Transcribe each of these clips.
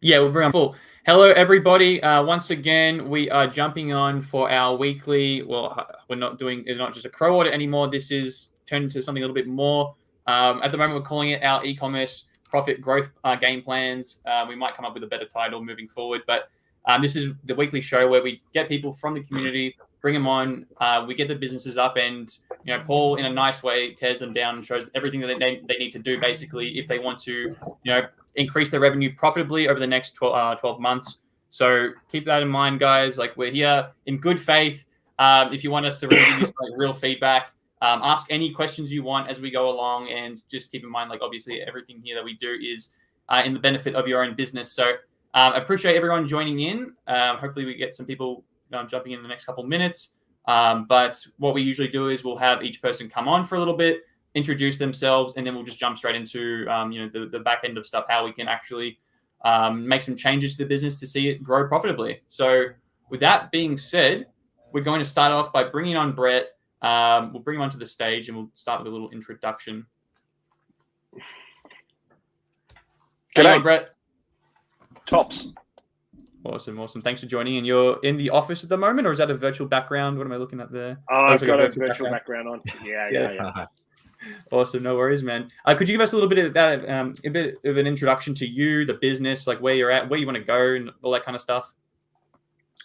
Yeah, we'll bring on full. Hello, everybody. Once again, we are jumping on for our weekly. Well, we're not doing. It's not just a crow audit anymore. This is turned into something a little bit more. At the moment, we're calling it our e-commerce profit growth game plans. We might come up with a better title moving forward, but this is the weekly show where we get people from the community, bring them on. We get the businesses up, and Paul, in a nice way, tears them down and shows everything that they need to do basically if they want to, increase their revenue profitably over the next 12 months. So keep that in mind, guys. Like, we're here in good faith. If you want us to really give you some real feedback, ask any questions you want as we go along, and just keep in mind, obviously everything here that we do is in the benefit of your own business. So appreciate everyone joining in. Hopefully we get some people jumping in the next couple of minutes. But what we usually do is we'll have each person come on for a little bit, introduce themselves, and then we'll just jump straight into the back end of stuff, how we can actually make some changes to the business to see it grow profitably. So with that being said, we're going to start off by bringing on Brett. We'll bring him onto the stage and we'll start with a little introduction. G'day, Brett. Tops. Awesome. Thanks for joining. And you're in the office at the moment, or is that a virtual background? What am I looking at there? I've got a virtual background on. Yeah. Awesome. No worries, man. Could you give us a little bit of that, a bit of an introduction to you, the business, like where you're at, where you want to go, and all that kind of stuff?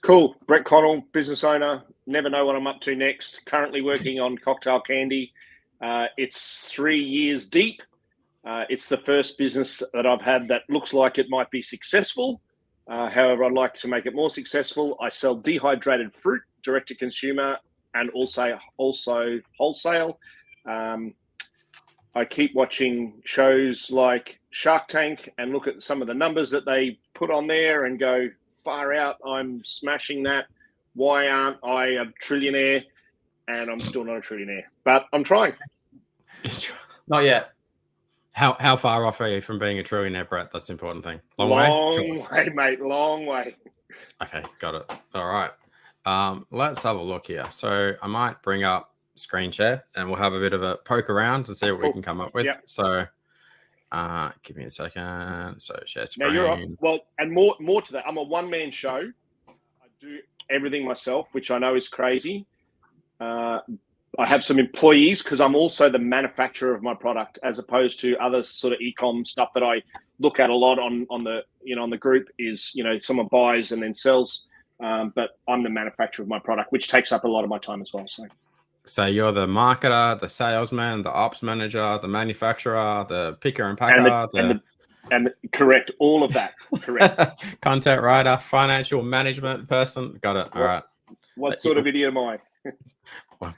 Cool. Brett Connell, business owner. Never know what I'm up to next. Currently working on cocktail candy. It's 3 years deep. It's the first business that I've had that looks like it might be successful. However, I'd like to make it more successful. I sell dehydrated fruit direct to consumer and also wholesale. I keep watching shows like Shark Tank and look at some of the numbers that they put on there and go, far out, I'm smashing that. Why aren't I a trillionaire? And I'm still not a trillionaire, but I'm trying. Not yet. How far off are you from being a trillionaire, Brett? That's the important thing. Long way, mate. Long way. Okay, got it. All right. Let's have a look here. So I might bring up screen share and we'll have a bit of a poke around and see what we can come up with. Yep. So give me a second. So share screen. Now you're up. Well, and more to that, I'm a one-man show. I do everything myself, which I know is crazy. I have some employees because I'm also the manufacturer of my product, as opposed to other sort of e-com stuff that I look at a lot on the group is, someone buys and then sells. But I'm the manufacturer of my product, which takes up a lot of my time as well. So you're the marketer, the salesman, the ops manager, the manufacturer, the picker and packer, and correct, all of that. Correct. Content writer, financial management person. Got it. All right. What sort of idiot am I?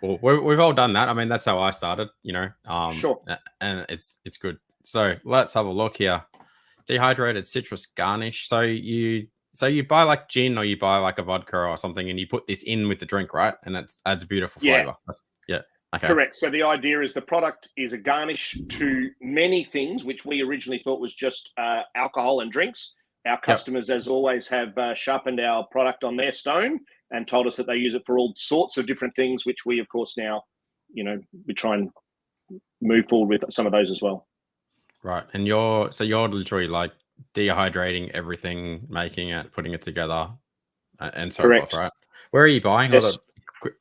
Well, we've all done that. I mean, that's how I started, Sure. And it's good. So let's have a look here. Dehydrated citrus garnish. So you buy like gin or you buy like a vodka or something and you put this in with the drink, right? And that adds a beautiful flavor. Yeah. Okay. Correct. So the idea is the product is a garnish to many things, which we originally thought was just alcohol and drinks. Our customers, as always, have sharpened our product on their stone and told us that they use it for all sorts of different things, which we, of course, now, we try and move forward with some of those as well. Right. And you're literally like dehydrating everything, making it, putting it together, and so forth, right? Where are you buying? Yes.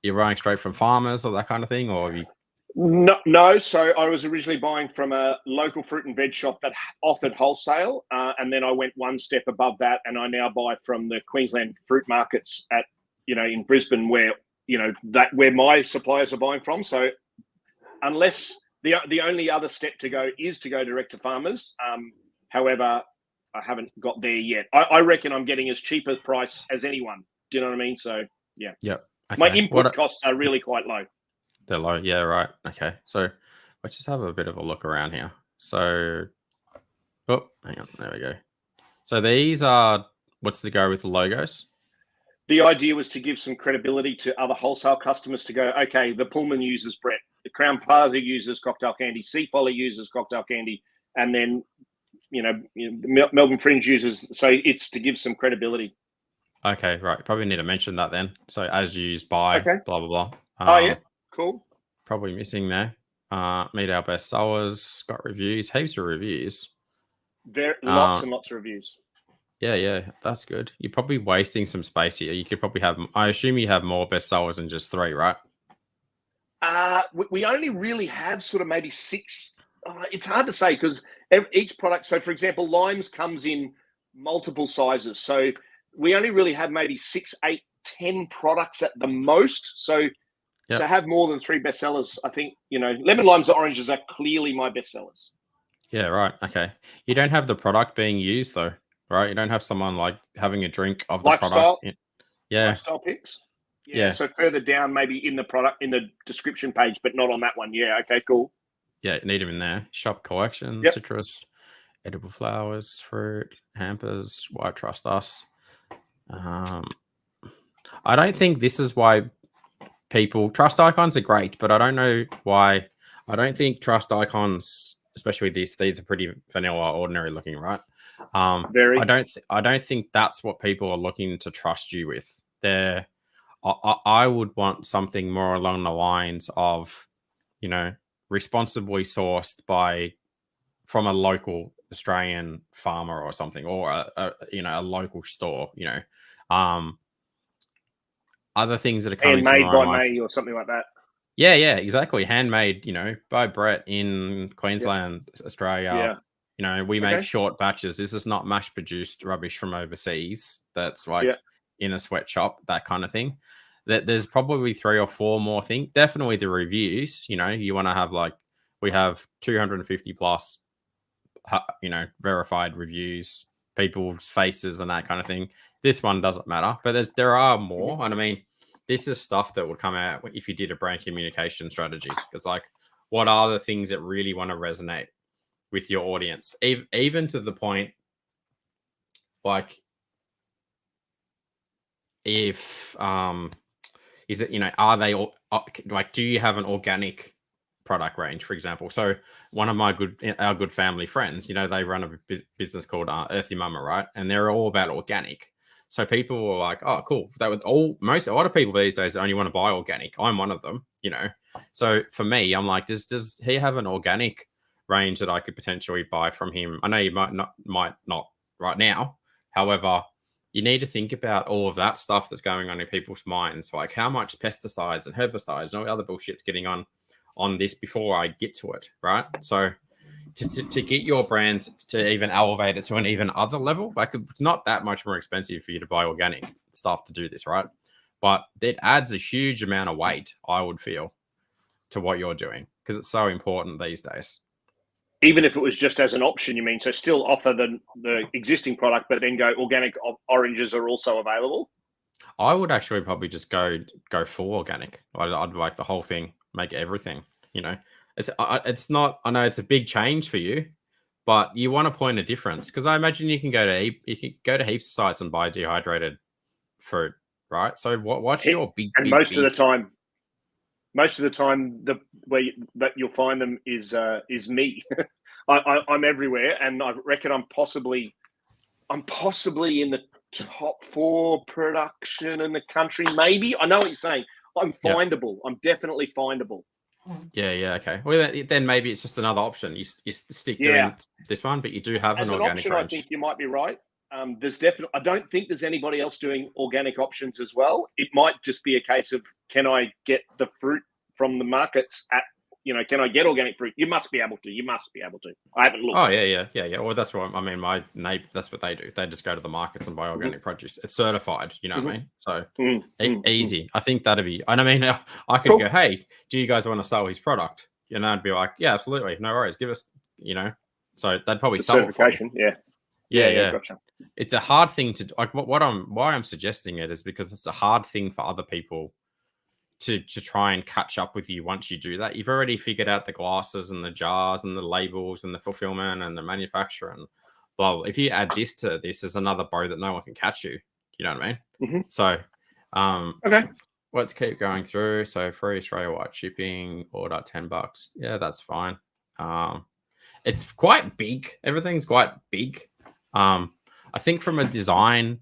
You're buying straight from farmers or that kind of thing, or have you? No. So I was originally buying from a local fruit and veg shop that offered wholesale, and then I went one step above that, and I now buy from the Queensland fruit markets at in Brisbane, where where my suppliers are buying from. So unless the only other step to go is to go direct to farmers. However, I haven't got there yet. I reckon I'm getting as cheap a price as anyone. Do you know what I mean? So yeah. Yep. Okay. My input costs are really quite low. They're low. Yeah. Right. Okay. So let's just have a bit of a look around here. So, hang on. There we go. So these are what's the go with the logos? The idea was to give some credibility to other wholesale customers to go, okay, the Pullman uses Brett, the Crown Plaza uses cocktail candy, Sea Folly uses cocktail candy, and then, Melbourne Fringe uses. So it's to give some credibility. Okay, right. Probably need to mention that then. So as used by, blah, blah, blah. Oh, yeah. Cool. Probably missing there. Meet our best sellers, got reviews, heaps of reviews. Lots and lots of reviews. Yeah, that's good. You're probably wasting some space here. You could probably have, I assume you have more bestsellers than just 3, right? We only really have sort of maybe 6. It's hard to say because each product. So, for example, limes comes in multiple sizes. So we only really have maybe 6, 8, 10 products at the most. So to have more than 3 bestsellers, I think, lemon, limes, or oranges are clearly my bestsellers. Yeah, right. Okay. You don't have the product being used though, right? You don't have someone like having a drink of the Lifestyle. product. Yeah. Lifestyle picks. Yeah. So further down, maybe in the product, in the description page, but not on that one. Yeah. Okay, cool. Yeah, need them in there. Shop collection, Yep. citrus, edible flowers, fruit, hampers. Why trust us? I don't think this is why people trust icons are great, but I don't know why. I don't think trust icons, especially these are pretty vanilla, ordinary looking, right? Very. I don't think that's what people are looking to trust you with. I would want something more along the lines of, responsibly sourced from a local Australian farmer or something, or a local store. Other things that are coming to Handmade mind, by me or something like that. Yeah, exactly. Handmade, by Brett in Queensland, Australia. We make short batches. This is not mass produced rubbish from overseas. That's like in a sweatshop, that kind of thing. There's probably 3 or 4 more things. Definitely the reviews. You want to have we have 250 plus, verified reviews, people's faces and that kind of thing. This one doesn't matter, but there are more. And I mean, this is stuff that would come out if you did a brand communication strategy. Because what are the things that really want to resonate with your audience? Even to the point, if is it, are they do you have an organic product range, for example? So one of our good family friends, they run a business called Earthy Mama, right? And they're all about organic. So people were like, oh, cool. That would a lot of people these days only want to buy organic. I'm one of them, So for me, I'm like, does he have an organic range that I could potentially buy from him? I know you might not right now. However, you need to think about all of that stuff that's going on in people's minds, like how much pesticides and herbicides and all the other bullshit's getting on this before I get to it, right? So to get your brand to even elevate it to an even other level, it's not that much more expensive for you to buy organic stuff to do this, right? But it adds a huge amount of weight, I would feel, to what you're doing, because it's so important these days. Even if it was just as an option, you mean? So still offer the existing product, but then go organic oranges are also available? I would actually probably just go full organic. I'd like the whole thing, make everything, It's not, I know it's a big change for you, but you want to point a difference, because I imagine you can go to heaps of sites and buy dehydrated fruit, right? So what's your big, and most of the time, the way that you'll find them is me. I'm everywhere, and I reckon I'm possibly in the top 4 production in the country. Maybe. I know what you're saying. I'm findable. I'm definitely findable. Yeah. Okay. Well, then maybe it's just another option. You stick doing this one, but you do have an organic option range. I think you might be right. There's definitely. I don't think there's anybody else doing organic options as well. It might just be a case of, can I get the fruit from the markets at? Can I get organic fruit? You must be able to. I haven't looked. Oh yeah. Well, that's what I mean. My neighbor, that's what they do. They just go to the markets and buy organic produce. It's certified. You know what I mean? So easy. I think that'd be. And I mean, I could go, hey, do you guys want to sell his product? And I'd be like, yeah, absolutely, no worries. Give us, So they'd probably sell certification. It for you. Yeah. Gotcha. It's a hard thing to like. Why I'm suggesting it is because it's a hard thing for other people to try and catch up with you once you do that. You've already figured out the glasses and the jars and the labels and the fulfillment and the manufacturer and blah, blah. If you add this to this, is another bow that no one can catch you. You know what I mean? So, okay. Let's keep going through. So free Australia-wide shipping, order $10. Yeah, that's fine. It's quite big. Everything's quite big. I think from a design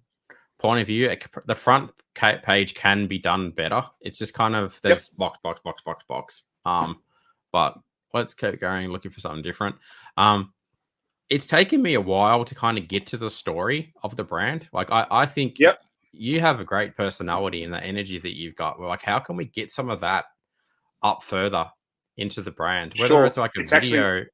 point of view, the front page can be done better. It's just kind of there's box. But let's keep going, looking for something different. it's taken me a while to kind of get to the story of the brand. Like I think Yep. you have a great personality and the energy that you've got. We're like, how can we get some of that up further into the brand? Whether Sure. it's like a It's actually- video.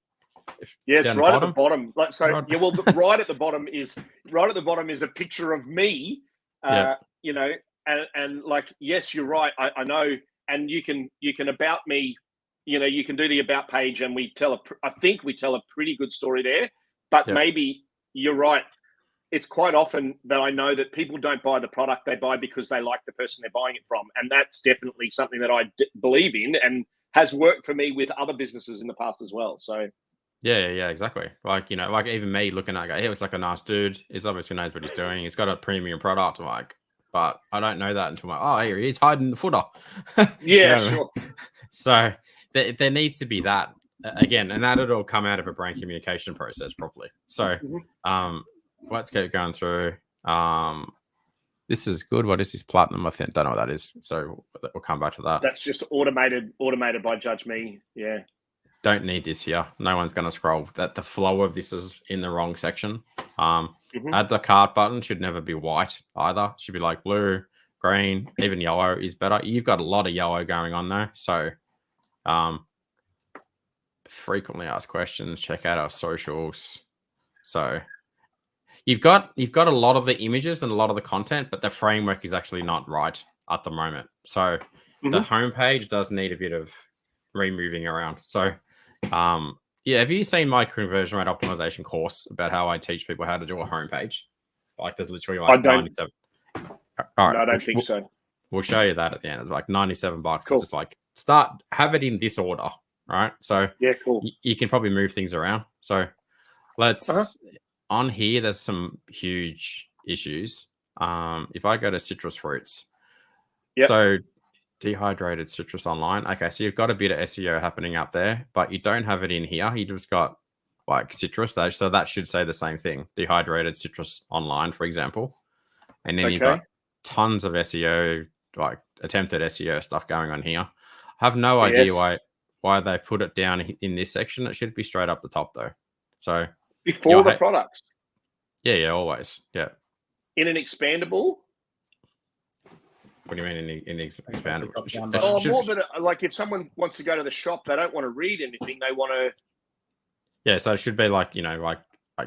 Yeah, it's down right bottom. at the bottom. Like so, Right. yeah. Well, right at the bottom is a picture of me. Yeah. You know, and like, yes, you're right. I know, and you can about me. You know, you can do the about page, and I think we tell a pretty good story there. But Yeah. maybe you're right. It's quite often that I know that people don't buy the product; they buy because they like the person they're buying it from, and that's definitely something that I believe in and has worked for me with other businesses in the past as well. So. Yeah, exactly. Like, you know, like even me looking at it, he was like a nice dude. He's obviously knows what he's doing. He's got a premium product, like, but I don't know that until here he is hiding the footer. Yeah, You know? sure. So there needs to be that again, and that'll all come out of a brand communication process properly. So, let's get going through. This is good. What is this platinum? I think don't know what that is. So we'll come back to that. That's just automated by Judge Me. Yeah. Don't need this here. No one's going to scroll. That the flow of this is in the wrong section. Add the cart button should never be white either. It should be like blue, green, even yellow is better. You've got a lot of yellow going on there. So frequently asked questions, check out our socials. So you've got a lot of the images and a lot of the content, but the framework is actually not right at the moment. So the homepage does need a bit of removing around. So have you seen my conversion rate optimization course about how I teach people how to do a homepage? Like there's literally like 97. All right, no, I don't think so. We'll show you that at the end. It's like $97. Cool. It's just like have it in this order, right? So yeah, cool. You can probably move things around. So let's on here. There's some huge issues. If I go to citrus fruits, so dehydrated citrus online. Okay, so you've got a bit of SEO happening up there, but you don't have it in here. You just got like citrus, so that should say the same thing. Dehydrated citrus online, for example. And then you've got tons of SEO, like attempted SEO stuff going on here. I have no idea why they put it down in this section. It should be straight up the top though. So before the products. Yeah, always. Yeah. In an expandable. What do you mean in expandable? More than like if someone wants to go to the shop, they don't want to read anything. They want to. Yeah, so it should be like, you know, like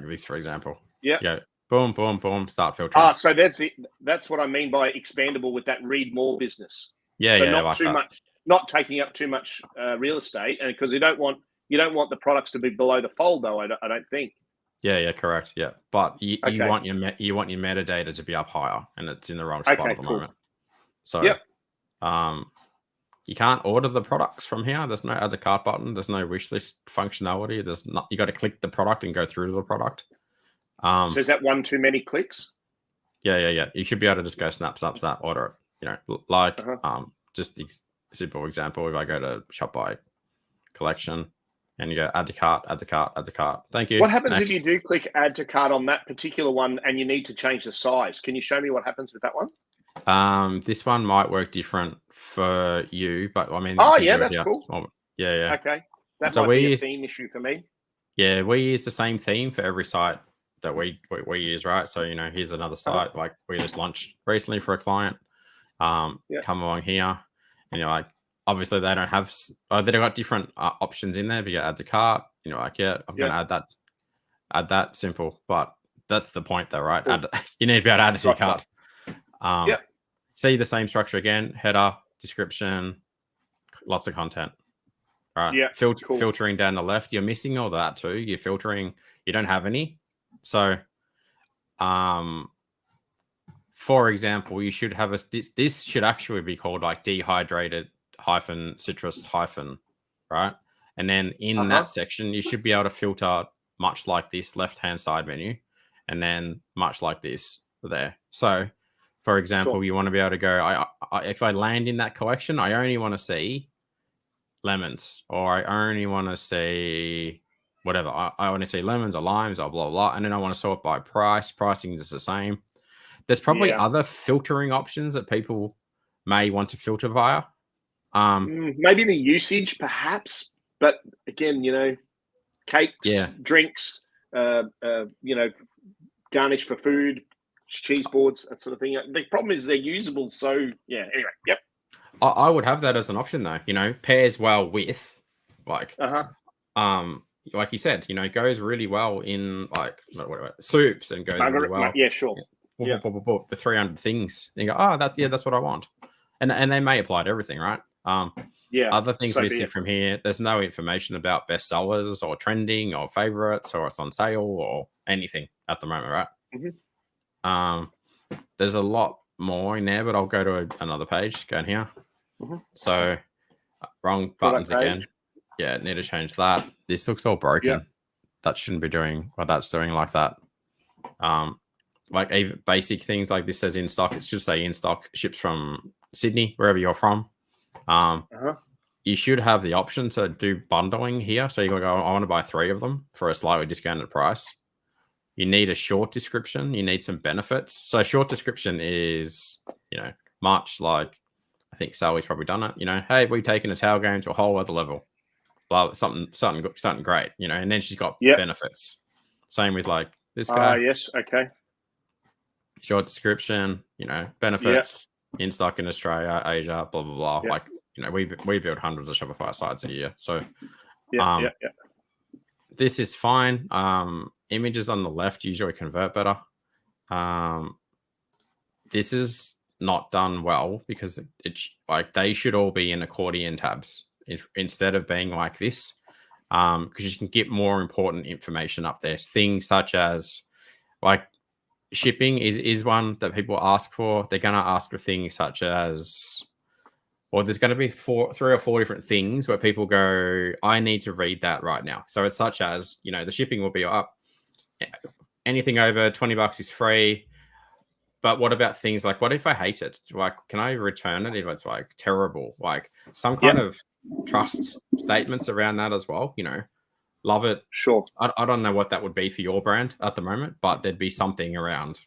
this, for example. Yeah. Yeah. Boom, boom, boom. Start filtering. So that's what I mean by expandable with that read more business. Yeah, so yeah. not like too that. much, not taking up too much real estate, and because you don't want the products to be below the fold, though. I don't think. Yeah, correct. Yeah, but you want your metadata to be up higher, and it's in the wrong spot at the moment. So, you can't order the products from here. There's no add to cart button. There's no wish list functionality. There's not. You got to click the product and go through to the product. So is that one too many clicks? Yeah. You should be able to just go snap, order it. You know, like just simple example. If I go to shop by collection and you go add to cart. Thank you. What happens if you do click add to cart on that particular one and you need to change the size? Can you show me what happens with that one? This one might work different for you, but I mean, that's cool. Yeah. Okay, that might be a theme issue for me. Yeah, we use the same theme for every site that we use, right? So, you know, here's another site like we just launched recently for a client. Come along here, and you're like, obviously they don't have, they've got different options in there. But you add to cart, you know, like I'm going to add that simple, but that's the point, though, right? Cool. You need to be able to add it to your cart. See the same structure again: header, description, lots of content. Right. Yeah. Filtering down the left. You're missing all that too. You're filtering. You don't have any. So, for example, you should have this should actually be called like dehydrated -citrus-, right? And then in that section, you should be able to filter much like this left-hand side menu, and then much like this there. So, for example, you want to be able to go, if I land in that collection, I only want to see lemons, or I only want to see whatever. I want to see lemons or limes or blah, blah, and then I want to sort by price. Pricing is the same. There's probably other filtering options that people may want to filter via. Maybe the usage, perhaps. But again, you know, cakes, drinks, garnish for food, cheese boards, that sort of thing. The problem is they're usable. So yeah. Anyway, yep. I would have that as an option though. Pairs well with like like you said, goes really well in like soups and goes really well. Yeah, sure. Yeah. The 300 things. And you go, that's what I want. And they may apply to everything, right? Other things missing from here. There's no information about bestsellers or trending or favorites or it's on sale or anything at the moment, right? There's a lot more in there, but I'll go to another page. Go in here. So wrong buttons again. Yeah, need to change that. This looks all broken. That shouldn't be doing what that's doing like that. Like even basic things like this says in stock. It should say in stock, ships from Sydney, wherever you're from. You should have the option to do bundling here. So you go, I want to buy 3 of them for a slightly discounted price. You need a short description. You need some benefits. So short description is, much like I think Sally's probably done it. Hey, we've taken a towel game to a whole other level. Blah, something great. And then she's got benefits. Same with like this guy. Yes. Okay. Short description. Benefits in stock in Australia, Asia, blah blah blah. Like we build hundreds of Shopify sites a year. So this is fine. Images on the left usually convert better. This is not done well because it's like they should all be in accordion tabs instead of being like this, because you can get more important information up there. Things such as like shipping is one that people ask for. They're going to ask for things such as, or there's going to be 3 or 4 different things where people go, I need to read that right now. So it's such as, the shipping will be up. Anything over $20 is free. But what about things like, what if I hate it? Like, can I return it if it's like terrible? Like some kind of trust statements around that as well. Love it. Sure. I don't know what that would be for your brand at the moment, but there'd be something around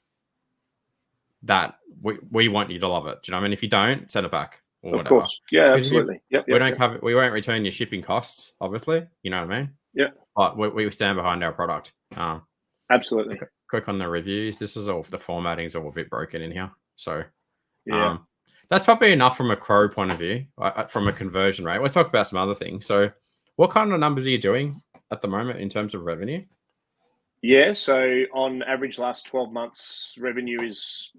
that we want you to love it. Do you know what I mean? If you don't, send it back. Or of course. Yeah, absolutely. We won't return your shipping costs, obviously. You know what I mean? Yeah. But we stand behind our product. Absolutely. Click on the reviews. This is all, the formatting's all a bit broken in here. So that's probably enough from a Crow point of view, from a conversion rate. Let's talk about some other things. So what kind of numbers are you doing at the moment in terms of revenue? Yeah, so on average, last 12 months, revenue is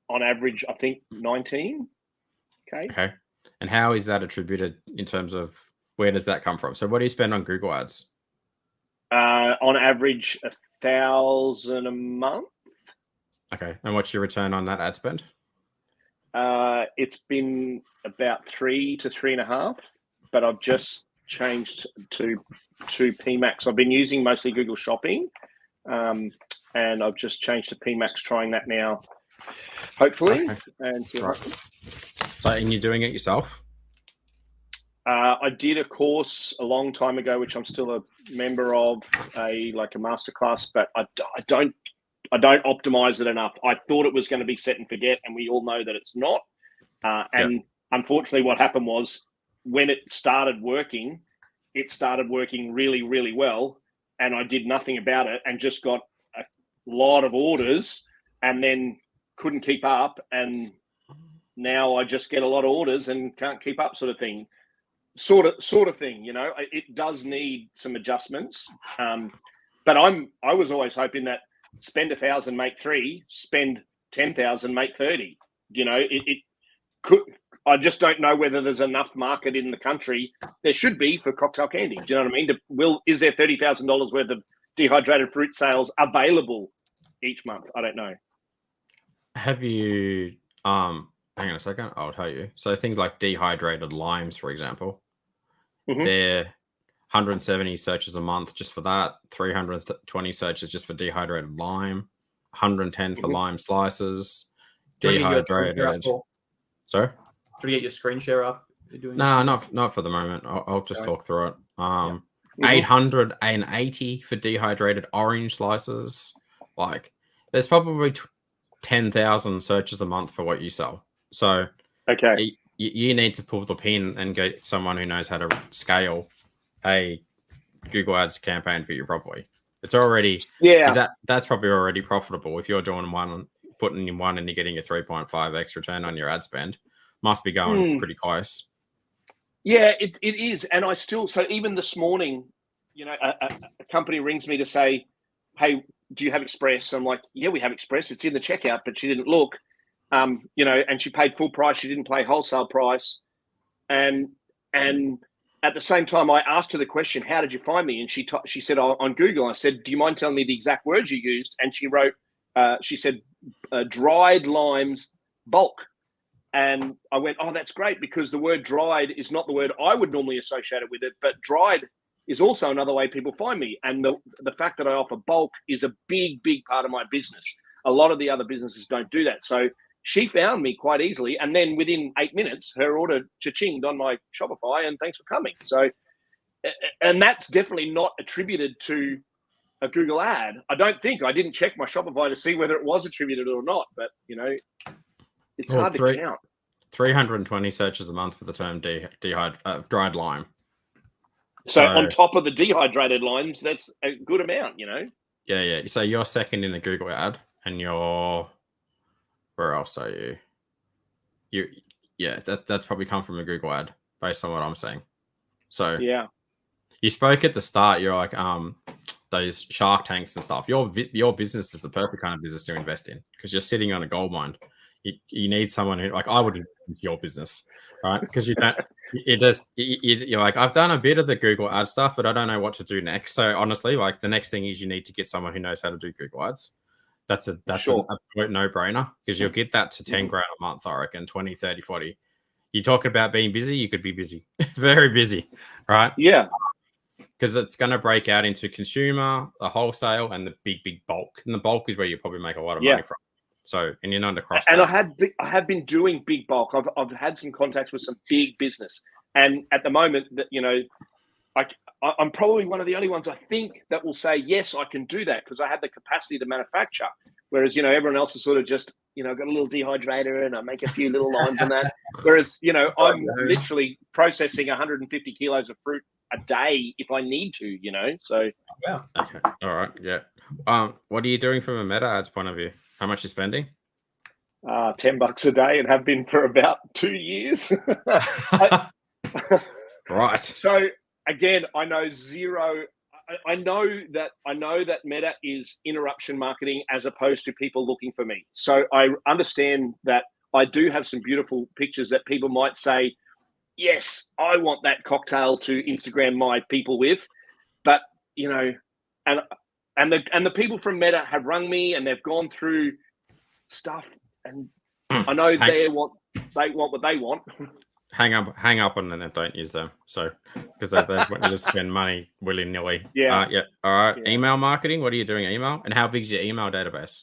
on average, I think, 19. Okay. And how is that attributed in terms of where does that come from? So what do you spend on Google Ads? On average, 1,000 a month. Okay. And what's your return on that ad spend? It's been about 3 to 3.5, but I've just changed to PMax. I've been using mostly Google Shopping, and I've just changed to PMax, trying that now, hopefully. Okay. And so, and you're doing it yourself? I did a course a long time ago, which I'm still a member of, a masterclass, but I don't optimize it enough. I thought it was going to be set and forget, and we all know that it's not. Unfortunately, what happened was when it started working really, really well, and I did nothing about it and just got a lot of orders and then couldn't keep up. And now I just get a lot of orders and can't keep up, sort of thing. Sort of thing, it does need some adjustments. But I was always hoping that spend 1,000, make 3, spend 10,000, make 30. It could. I just don't know whether there's enough market in the country. There should be for cocktail candy. Do you know what I mean? Is there $30,000 worth of dehydrated fruit sales available each month? I don't know. Have you? Hang on a second. I'll tell you. So things like dehydrated limes, for example, they're 170 searches a month just for that. 320 searches just for dehydrated lime. 110 for lime slices. Dehydrated. Sorry. Do you get your screen share up? No, not for the moment. I'll just talk through it. 880 for dehydrated orange slices. Like, there's probably 10,000 searches a month for what you sell. So, okay, you need to pull the pin and get someone who knows how to scale a Google Ads campaign for you properly. It's already Yeah. that's probably already profitable if you're doing one, putting in one, and you're getting a 3.5x return on your ad spend. Must be going pretty close. Yeah, it is. And I still, so even this morning, you know, a company rings me to say, hey, do you have Express? I'm like, yeah, we have Express. It's in the checkout, but she didn't look, you know, and she paid full price. She didn't pay wholesale price. And at the same time, I asked her the question, how did you find me? And she said, on Google. I said, do you mind telling me the exact words you used? And she wrote, she said, dried limes bulk. And I went, oh, that's great, because the word dried is not the word I would normally associate it with it, but dried is also another way people find me. And the fact that I offer bulk is a big, big part of my business. A lot of the other businesses don't do that. So she found me quite easily. And then within 8 minutes, her order cha-chinged on my Shopify, and thanks for coming. So, and that's definitely not attributed to a Google ad. I didn't check my Shopify to see whether it was attributed or not, but you know, it's hard to count. 320 searches a month for the term dried lime. So on top of the dehydrated limes, that's a good amount, you know? Yeah. So you're second in the Google ad, and where else are you? That's probably come from a Google ad based on what I'm saying. So yeah, you spoke at the start. You're like those Shark Tanks and stuff. Your business is the perfect kind of business to invest in, because you're sitting on a gold mine. You need someone who, like, I would invest into your business, right? Because you don't. You're like, I've done a bit of the Google ad stuff, but I don't know what to do next. So honestly, like, the next thing is you need to get someone who knows how to do Google ads. That's an absolute no-brainer, because you'll get that to 10 grand a month, I reckon, 20, 30, 40. You talk about being busy, you could be busy, very busy, right? Yeah. Because it's going to break out into consumer, the wholesale, and the big bulk. And the bulk is where you probably make a lot of money from. So, and you're not across. And that. I have been doing big bulk. I've had some contacts with some big business, and at the moment, that, you know, I'm probably one of the only ones, I think, that will say yes, I can do that, because I have the capacity to manufacture. Whereas, you know, everyone else is sort of just, you know, got a little dehydrator and I make a few little lines on that. Whereas, you know, I'm literally processing 150 kilos of fruit a day if I need to, you know. So wow. Okay. All right. Yeah. What are you doing from a meta ads point of view? How much are you spending? $10 a day, and have been for about 2 years. Right. So again, I know zero. I know that Meta is interruption marketing as opposed to people looking for me. So I understand that I do have some beautiful pictures that people might say, yes, I want that cocktail to Instagram my people with. But, you know, and the people from Meta have rung me, and they've gone through stuff, and I know they want what they want. Hang up on them and don't use them. So, because they want you to spend money willy-nilly. Yeah. All right. Yeah. Email marketing. What are you doing? Email? And how big is your email database?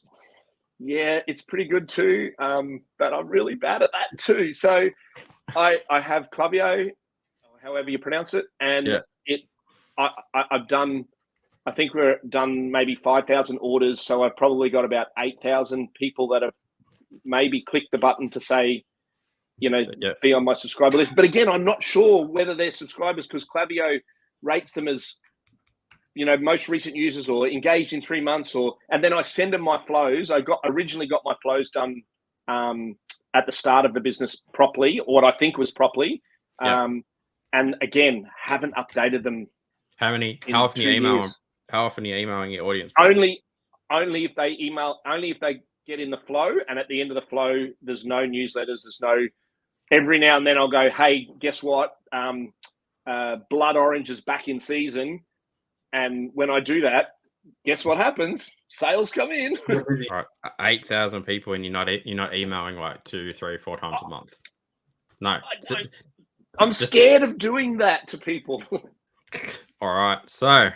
Yeah, it's pretty good too. But I'm really bad at that too. So I have Klaviyo, however you pronounce it. And I've done, I think we're done maybe 5,000 orders. So I've probably got about 8,000 people that have maybe clicked the button to say, you know, be on my subscriber list. But again, I'm not sure whether they're subscribers, because Klaviyo rates them as, you know, most recent users or engaged in 3 months, and then I send them my flows. I originally got my flows done at the start of the business properly, or what I think was properly. And again, haven't updated them. How often are you emailing your audience? Only if they email, only if they get in the flow, and at the end of the flow, there's no newsletters, there's no. Every now and then I'll go, hey, guess what? Blood orange is back in season. And when I do that, guess what happens? Sales come in. Right. 8,000 people, and you're not emailing like 2, 3, 4 times a month. No. I'm scared of doing that to people. All right. So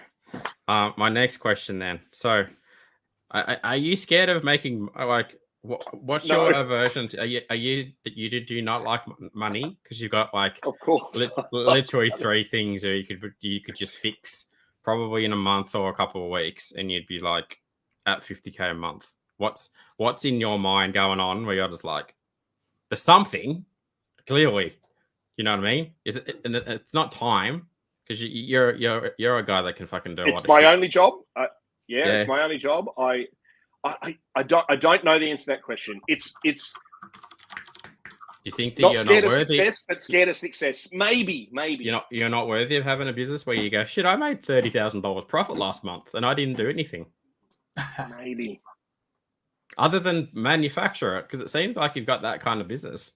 my next question then. So are you scared of making, like, what's your aversion to, do you not like money? Because you've got, like, of course, literally 3 things that you could just fix probably in a month or a couple of weeks, and you'd be like at 50K a month. What's in your mind going on where you're just like, there's something clearly, you know what I mean? Is it? It's not time, because you're a guy that can fucking do. It's my only job. Yeah, it's my only job. I don't know the answer to that question. It's Do you think that not you're scared not of worthy? success, but scared of success. Maybe. You're not worthy of having a business where you go, shit, I made $30,000 profit last month and I didn't do anything. Maybe. Other than manufacture it, because it seems like you've got that kind of business.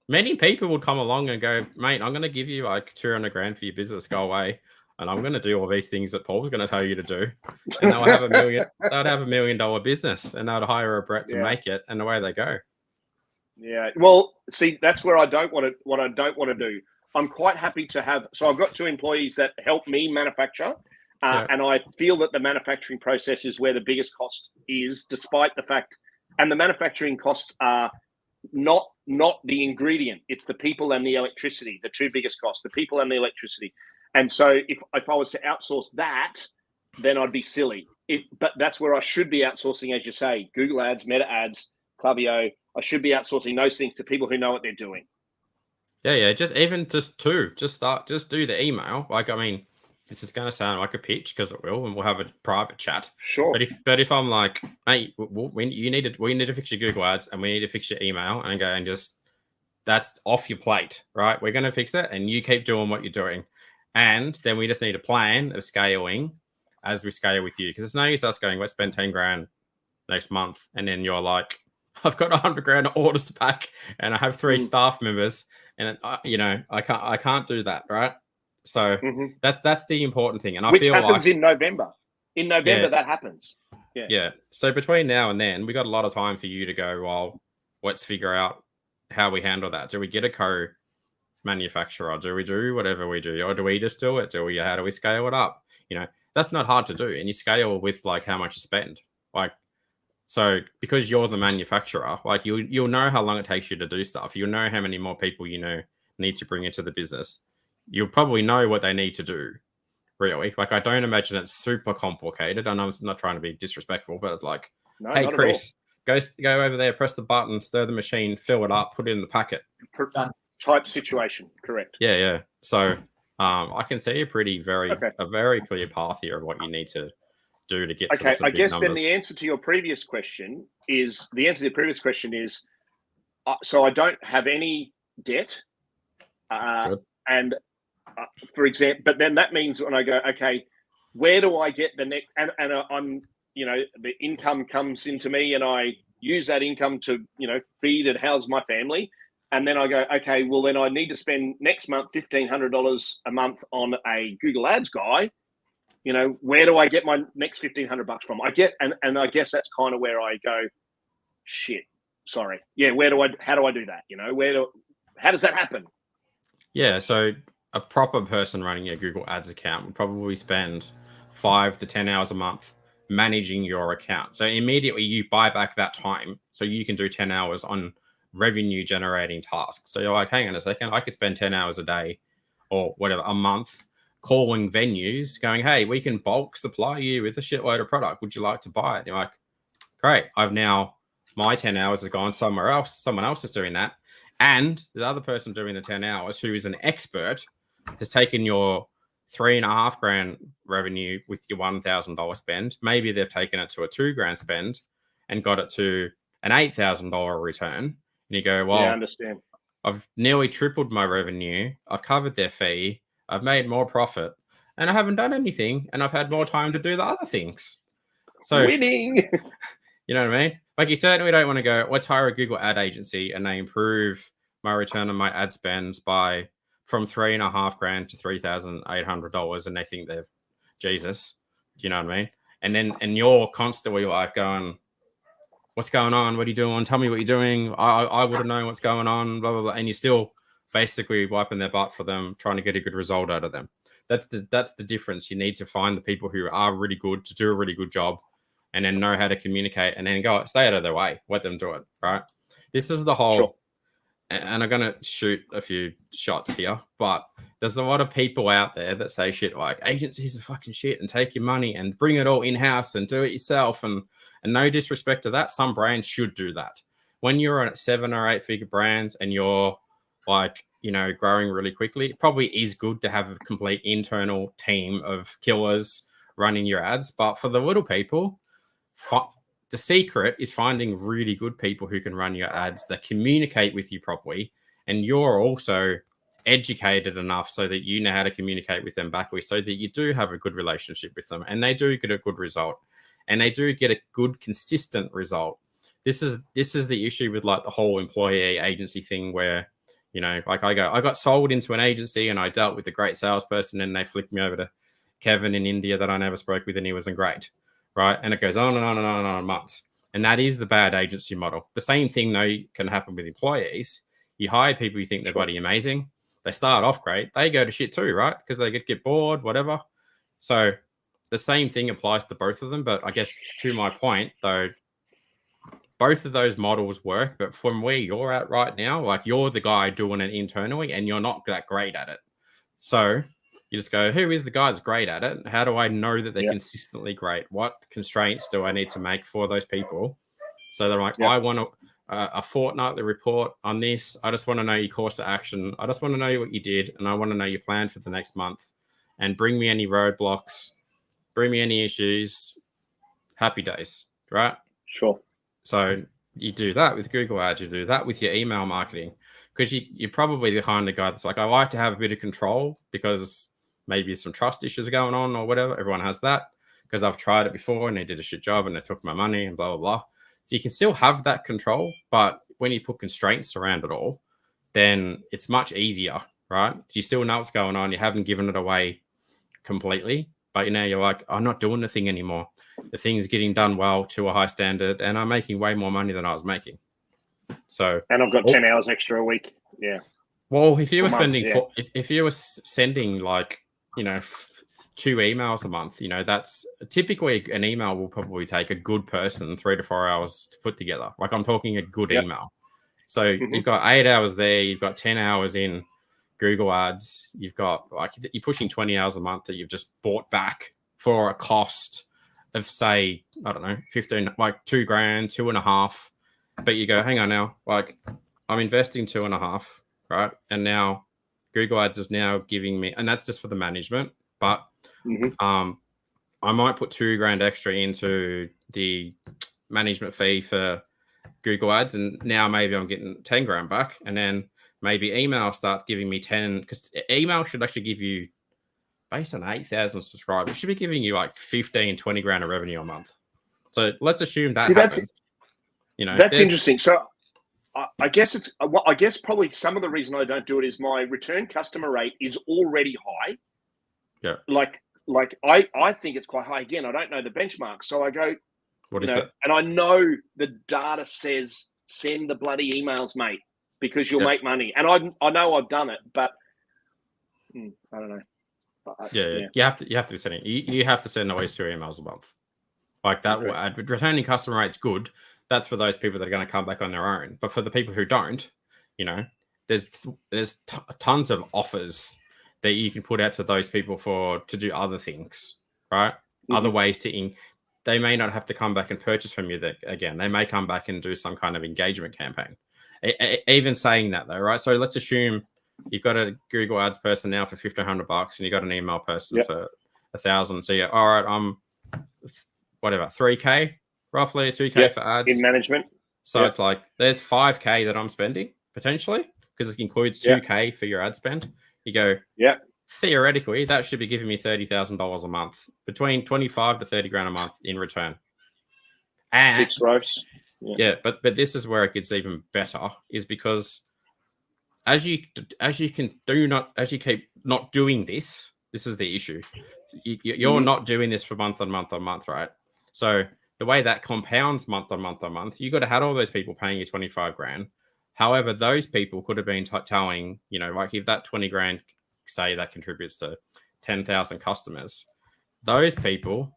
Many people would come along and go, mate, I'm going to give you like 200 grand for your business, go away. And I'm going to do all these things that Paul's going to tell you to do. And they'll have $1 million business, and they'll hire a Brett to make it, and away they go. Yeah. Well, see, that's where what I don't want to do. I'm quite happy to have, so I've got 2 employees that help me manufacture. And I feel that the manufacturing process is where the biggest cost is, despite the fact, and the manufacturing costs are not the ingredient. It's the people and the electricity, the 2 biggest costs, the people and the electricity. And so if I was to outsource that, then I'd be silly. But that's where I should be outsourcing, as you say, Google Ads, Meta Ads, Klaviyo. I should be outsourcing those things to people who know what they're doing. Yeah. Just do the email. Like, I mean, this is going to sound like a pitch, because it will, and we'll have a private chat. Sure. But if I'm like, hey, we need to fix your Google Ads, and we need to fix your email, and go and just, that's off your plate, right? We're going to fix it, and you keep doing what you're doing. And then we just need a plan of scaling as we scale with you. Because it's no use us going, let's spend 10 grand next month. And then you're like, I've got 100 grand orders to pack, and I have 3 staff members, and I can't do that, right? So that's the important thing. And I feel happens like in November. In November, that happens. Yeah. So between now and then, we got a lot of time for you to go, well, let's figure out how we handle that. Do we get a co-manufacturer? Do we do whatever we do? Or do we just do it? How do we scale it up? That's not hard to do. And you scale with like how much you spend. Like, so because you're the manufacturer, like you'll know how long it takes you to do stuff. You'll know how many more people need to bring into the business. You'll probably know what they need to do, really. Like, I don't imagine it's super complicated. And I'm not trying to be disrespectful, but it's like, hey, Chris, go over there, press the button, stir the machine, fill it up, put it in the packet. Type situation, correct. Yeah. So I can see a very clear path here of what you need to do to get to some I guess numbers. Then the answer to your previous question is, so I don't have any debt. And for example, but then that means when I go, okay, where do I get the next, and I'm, the income comes into me, and I use that income to, feed and house my family. And then I go, okay, well, then I need to spend next month $1,500 a month on a Google Ads guy. Where do I get my next $1,500 from? I guess that's kind of where I go, shit, sorry. Yeah. How do I do that? How does that happen? Yeah. So a proper person running a Google Ads account would probably spend 5 to 10 hours a month managing your account. So immediately you buy back that time, so you can do 10 hours on revenue generating tasks. So you're like, hang on a second, I could spend 10 hours a day or whatever, a month, calling venues going, hey, we can bulk supply you with a shitload of product. Would you like to buy it? And you're like, great. My 10 hours has gone somewhere else. Someone else is doing that. And the other person doing the 10 hours, who is an expert, has taken your 3.5 grand revenue with your $1,000 spend. Maybe they've taken it to a 2 grand spend and got it to an $8,000 return. And you go, well, I understand. I've nearly tripled my revenue. I've covered their fee. I've made more profit, and I haven't done anything. And I've had more time to do the other things. So winning. You know what I mean? Like, you certainly don't want to go, let's hire a Google ad agency and they improve my return on my ad spends from 3.5 grand to $3,800, and they think they're Jesus. You know what I mean? And you're constantly like going, what's going on? What are you doing? Tell me what you're doing. I would have known what's going on, blah, blah, blah. And you're still basically wiping their butt for them, trying to get a good result out of them. That's the difference. You need to find the people who are really good to do a really good job, and then know how to communicate, and then stay out of their way. Let them do it, right? This is the whole, sure. And I'm going to shoot a few shots here, but there's a lot of people out there that say shit like agencies are fucking shit and take your money and bring it all in-house and do it yourself. And no disrespect to that. Some brands should do that. When you're a 7 or 8 figure brand and you're like, growing really quickly, it probably is good to have a complete internal team of killers running your ads. But for the little people, the secret is finding really good people who can run your ads, that communicate with you properly, and you're also educated enough so that you know how to communicate with them backwards, so that you do have a good relationship with them and they do get a good result, and they do get a good consistent result. This is the issue with like the whole employee agency thing, where, you know, like I got sold into an agency and I dealt with a great salesperson and they flicked me over to Kevin in India that I never spoke with, and he wasn't great, right? And it goes on and on and on and on months. And that is the bad agency model. The same thing though can happen with employees. You hire people you think they're bloody amazing. They start off great. They go to shit too, right? Because they get bored, whatever. So the same thing applies to both of them. But I guess to my point, though, both of those models work. But from where you're at right now, like you're the guy doing it internally and you're not that great at it. So you just go, who is the guy that's great at it? How do I know that they're consistently great? What constraints do I need to make for those people? So they're like, I want to... a fortnightly report on this. I just want to know your course of action. I just want to know what you did, and I want to know your plan for the next month. And bring me any roadblocks, bring me any issues. Happy days, right? Sure. So you do that with Google Ads. You do that with your email marketing, because you're probably the kind of guy that's like, I like to have a bit of control because maybe some trust issues are going on or whatever. Everyone has that, because I've tried it before and they did a shit job and they took my money and blah, blah, blah. So you can still have that control, but when you put constraints around it all, then it's much easier, right? You still know what's going on. You haven't given it away completely, but now you're like, I'm not doing the thing anymore. The thing's getting done well to a high standard, and I'm making way more money than I was making. So, and I've got 10 hours extra a week. Yeah. Well, if you were if you were sending like, you know, 2 emails a month, you know, that's typically an email will probably take a good person 3 to 4 hours to put together. Like I'm talking a good email. So you've got 8 hours there, you've got 10 hours in Google Ads, you've got like you're pushing 20 hours a month that you've just bought back for a cost of, say, I don't know, 15, like $2,000, 2.5. But you go, hang on now, like I'm investing 2.5, right? And now Google Ads is now giving me, and that's just for the management, but I might put $2,000 extra into the management fee for Google Ads, and now maybe I'm getting 10 grand back, and then maybe email starts giving me 10, because email should actually give you, based on 8,000 subscribers, should be giving you like 15, 20 grand of revenue a month. So let's assume that happens. You know, that's interesting. So I guess I guess probably some of the reason I don't do it is my return customer rate is already high. Yeah. Like I think it's quite high. Again, I don't know the benchmark. So I go, what is that? And I know the data says send the bloody emails, mate, because you'll make money. And I know I've done it, but I don't know. You have to be sending. You have to send always 2 emails a month. Like that will add. Returning customer rate's good. That's for those people that are going to come back on their own. But for the people who don't, you know, there's tons of offers that you can put out to those people to do other things, right? Other ways to they may not have to come back and purchase from you again. They may come back and do some kind of engagement campaign. Even saying that though, right? So let's assume you've got a Google Ads person now for $1,500 and you got an email person for 1,000. So you're all right. I'm whatever, 3K roughly, 2K for ads in management. So it's like there's 5K that I'm spending potentially, because it includes 2K for your ad spend. You go, theoretically, that should be giving me $30,000 a month, between 25 to 30 grand a month in return. And 6 rows. But this is where it gets even better, is because as you keep not doing this is the issue. You're not doing this for month on month on month, right? So the way that compounds month on month on month, you got to have all those people paying you 25 grand. However, those people could have been telling, you know, like if that 20 grand, say that contributes to 10,000 customers, those people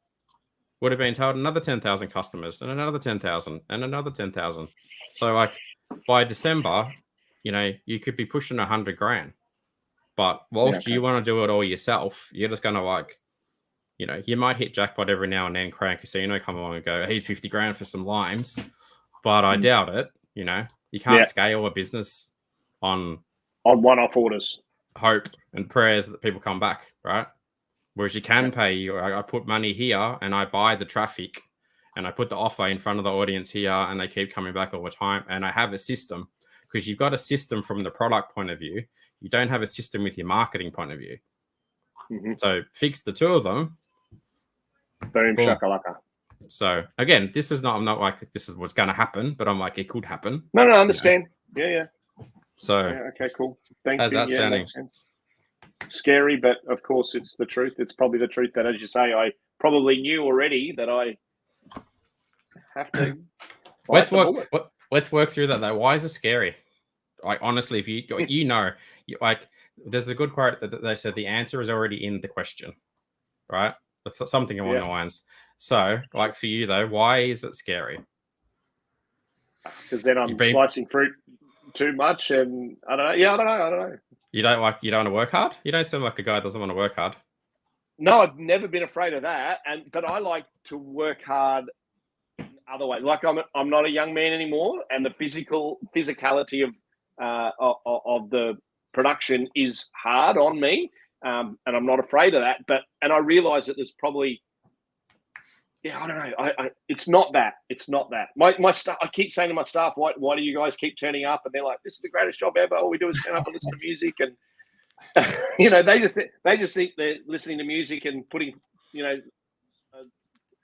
would have been told another 10,000 customers and another 10,000 and another 10,000. So like by December, you know, you could be pushing 100 grand. But whilst you want to do it all yourself, you're just going to like, you know, you might hit jackpot every now and then, Crank Casino come along and go, here's 50 grand for some limes. But I doubt it. You know, you can't scale a business on one-off orders, hope and prayers that people come back, right? Whereas you can pay, I put money here and I buy the traffic and I put the offer in front of the audience here and they keep coming back all the time. And I have a system, because you've got a system from the product point of view. You don't have a system with your marketing point of view. Mm-hmm. So fix the two of them. Boom, Boom. shakalaka. So again, this is not, I'm not like this is what's going to happen, but I'm like, it could happen. No, I understand. Yeah. So okay, cool. Thank how's you. that sounding? Makes sense. Scary, but of course it's the truth. It's probably the truth that, as you say, I probably knew already that I have to. Let's work through that though. Why is it scary? Like honestly, if you know, like there's a good quote that they said the answer is already in the question, right? Something along the lines. So, like for you though, why is it scary? Because then I'm slicing fruit too much, and I don't know. Yeah, I don't know. You don't want to work hard? You don't sound like a guy that doesn't want to work hard. No, I've never been afraid of that, but I like to work hard other way. Like I'm not a young man anymore, and the physicality of the production is hard on me, and I'm not afraid of that. And I realise that there's probably, I don't know. It's not that. It's not that. My staff. I keep saying to my staff, "Why do you guys keep turning up?" And they're like, "This is the greatest job ever. All we do is turn up and listen to music." And they just think they're listening to music and putting,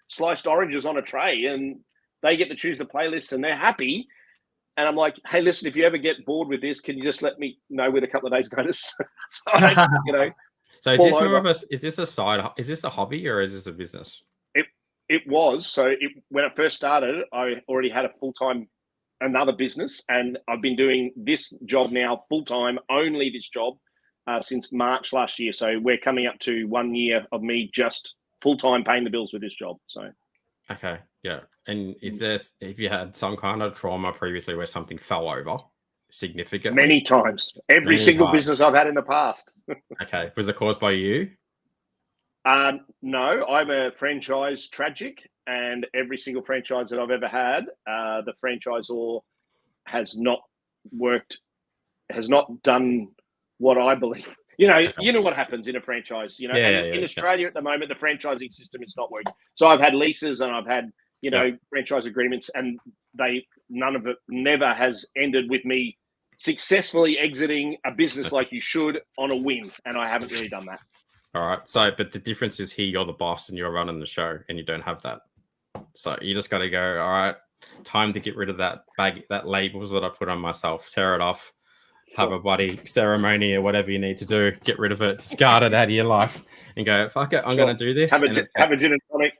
sliced oranges on a tray, and they get to choose the playlist, and they're happy. And I'm like, "Hey, listen, if you ever get bored with this, can you just let me know with a couple of days' notice?" So I don't, So is this more of a? Is this a side? Is this a hobby or is this a business? It was. So when it first started, I already had a full-time another business, and I've been doing this job now full-time, only this job, since March last year. So we're coming up to 1 year of me just full-time paying the bills with this job. So okay, yeah. And if you had some kind of trauma previously where something fell over significantly? Many times. Every single business I've had in the past. Okay. Was it caused by you? No, I'm a franchise tragic, and every single franchise that I've ever had, the franchisor has not done what I believe. You know what happens in a franchise. In Australia at the moment, the franchising system is not working. So I've had leases and I've had franchise agreements, and none of it never has ended with me successfully exiting a business like you should on a win, and I haven't really done that. All right. So, but the difference is here, you're the boss and you're running the show, and you don't have that. So you just got to go, all right, time to get rid of that labels that I put on myself, tear it off, have a bloody ceremony or whatever you need to do, get rid of it, discard it out of your life, and go, fuck it, I'm going to do this. Have a gin and tonic.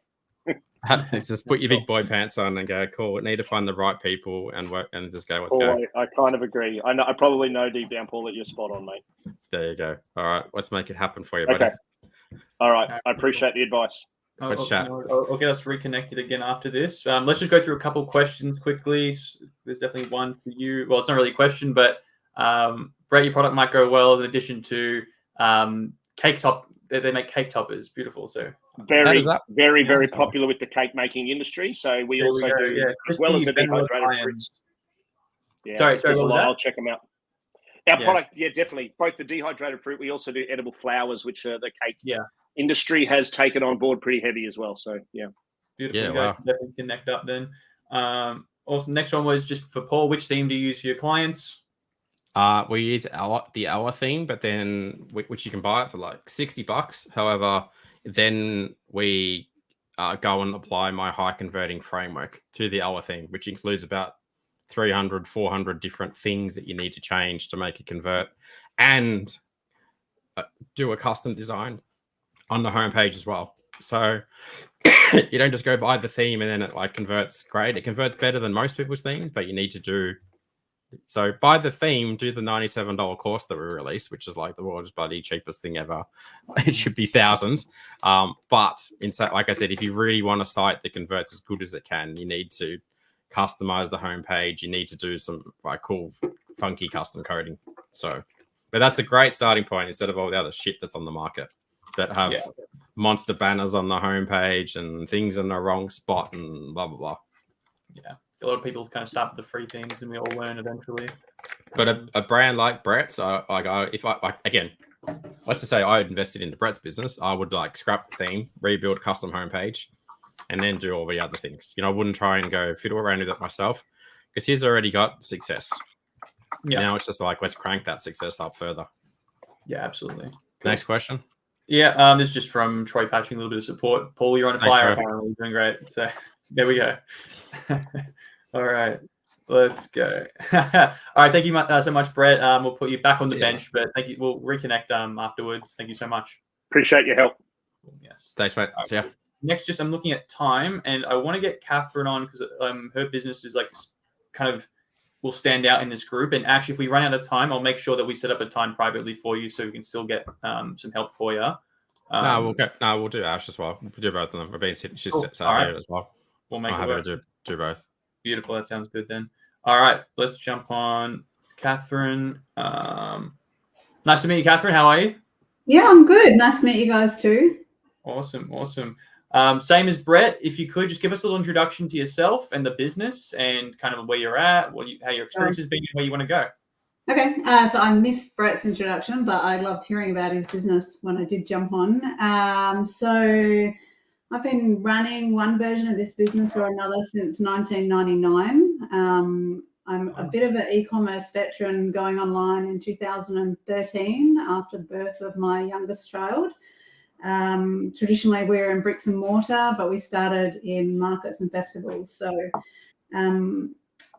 Just put your big boy pants on and go, cool, need to find the right people and work and just go, let's go. I kind of agree. I probably know deep down, Paul, that you're spot on, mate. There you go. All right, let's make it happen for you, buddy. Okay. All right. I appreciate the advice. Let's chat. I'll get us reconnected again after this. Let's just go through a couple of questions quickly. There's definitely one for you. Well, it's not really a question, but Brett, your product might go well in addition to cake top. They make cake toppers, beautiful. So very popular with the cake making industry. So we also do as well as the dehydrated fruits. Yeah, sorry, what was that? I'll check them out. Our product, definitely. Both the dehydrated fruit. We also do edible flowers, which the cake industry has taken on board pretty heavy as well. So beautiful. Yeah, guys can definitely connect up then. Also, next one was just for Paul. Which theme do you use for your clients? We use the Hour theme, but then which you can buy it for like $60. However, then we go and apply my high converting framework to the Hour theme, which includes about 300, 400 different things that you need to change to make it convert, and do a custom design on the homepage as well. So you don't just go buy the theme and then it like converts great. It converts better than most people's themes, but you need to do. So buy the theme, do the $97 course that we released, which is like the world's bloody cheapest thing ever. It should be thousands. But like I said, if you really want a site that converts as good as it can, you need to customize the homepage. You need to do some like cool, funky custom coding. So, but that's a great starting point instead of all the other shit that's on the market that have monster banners on the homepage and things in the wrong spot and blah, blah, blah. Yeah. A lot of people kind of start with the free things and we all learn eventually. But a brand like Brett's, again, let's just say I invested into Brett's business, I would like scrap the theme, rebuild a custom homepage, and then do all the other things. I wouldn't try and go fiddle around with it myself because he's already got success. Yeah. Now it's just like, let's crank that success up further. Yeah, absolutely. Cool. Next question. Yeah, this is just from Troy patching a little bit of support. Paul, you're on fire. Apparently, you're doing great. So there we go. All right, let's go. All right, thank you so much, Brett. We'll put you back on the bench, but thank you. We'll reconnect afterwards. Thank you so much. Appreciate your help. Yes. Thanks, mate. See ya. Next, I'm looking at time, and I want to get Catherine on because her business is like kind of will stand out in this group. And actually, if we run out of time, I'll make sure that we set up a time privately for you so we can still get some help for you. We'll do Ash as well. We'll do both of them. We're being she's cool. set here as well. We'll make it work. Do both. Beautiful. That sounds good then. All right, let's jump on Catherine. Nice to meet you, Catherine. How are you? Yeah, I'm good. Nice to meet you guys too. Awesome. Same as Brett, if you could just give us a little introduction to yourself and the business and kind of where you're at, how your experience has been, and where you want to go. Okay, so I missed Brett's introduction, but I loved hearing about his business when I did jump on. So I've been running one version of this business or another since 1999. I'm a bit of an e-commerce veteran, going online in 2013 after the birth of my youngest child. Traditionally, we're in bricks and mortar, but we started in markets and festivals. So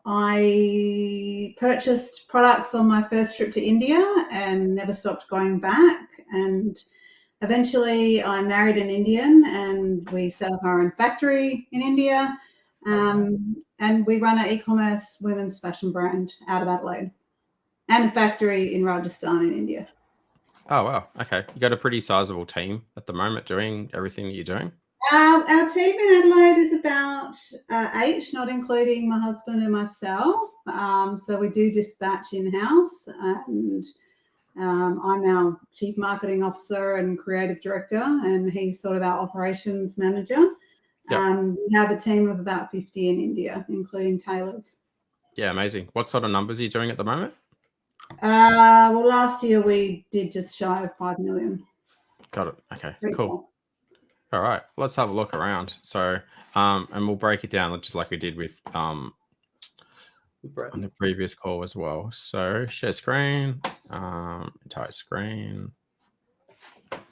I purchased products on my first trip to India and never stopped going back. And eventually I married an Indian and we set up our own factory in India. And we run an e-commerce women's fashion brand out of Adelaide and a factory in Rajasthan in India. Oh, wow. Okay. You got a pretty sizable team at the moment doing everything that you're doing? Our team in Adelaide is about 8, not including my husband and myself. So we do dispatch in-house, and I'm our chief marketing officer and creative director, and he's sort of our operations manager. Yep. We have a team of about 50 in India, including tailors. Yeah, amazing. What sort of numbers are you doing at the moment? Well, last year we did just shy of 5 million. Got it. Okay, cool. All right, let's have a look around. So, and we'll break it down just like we did with on the previous call as well. So, share screen, entire screen.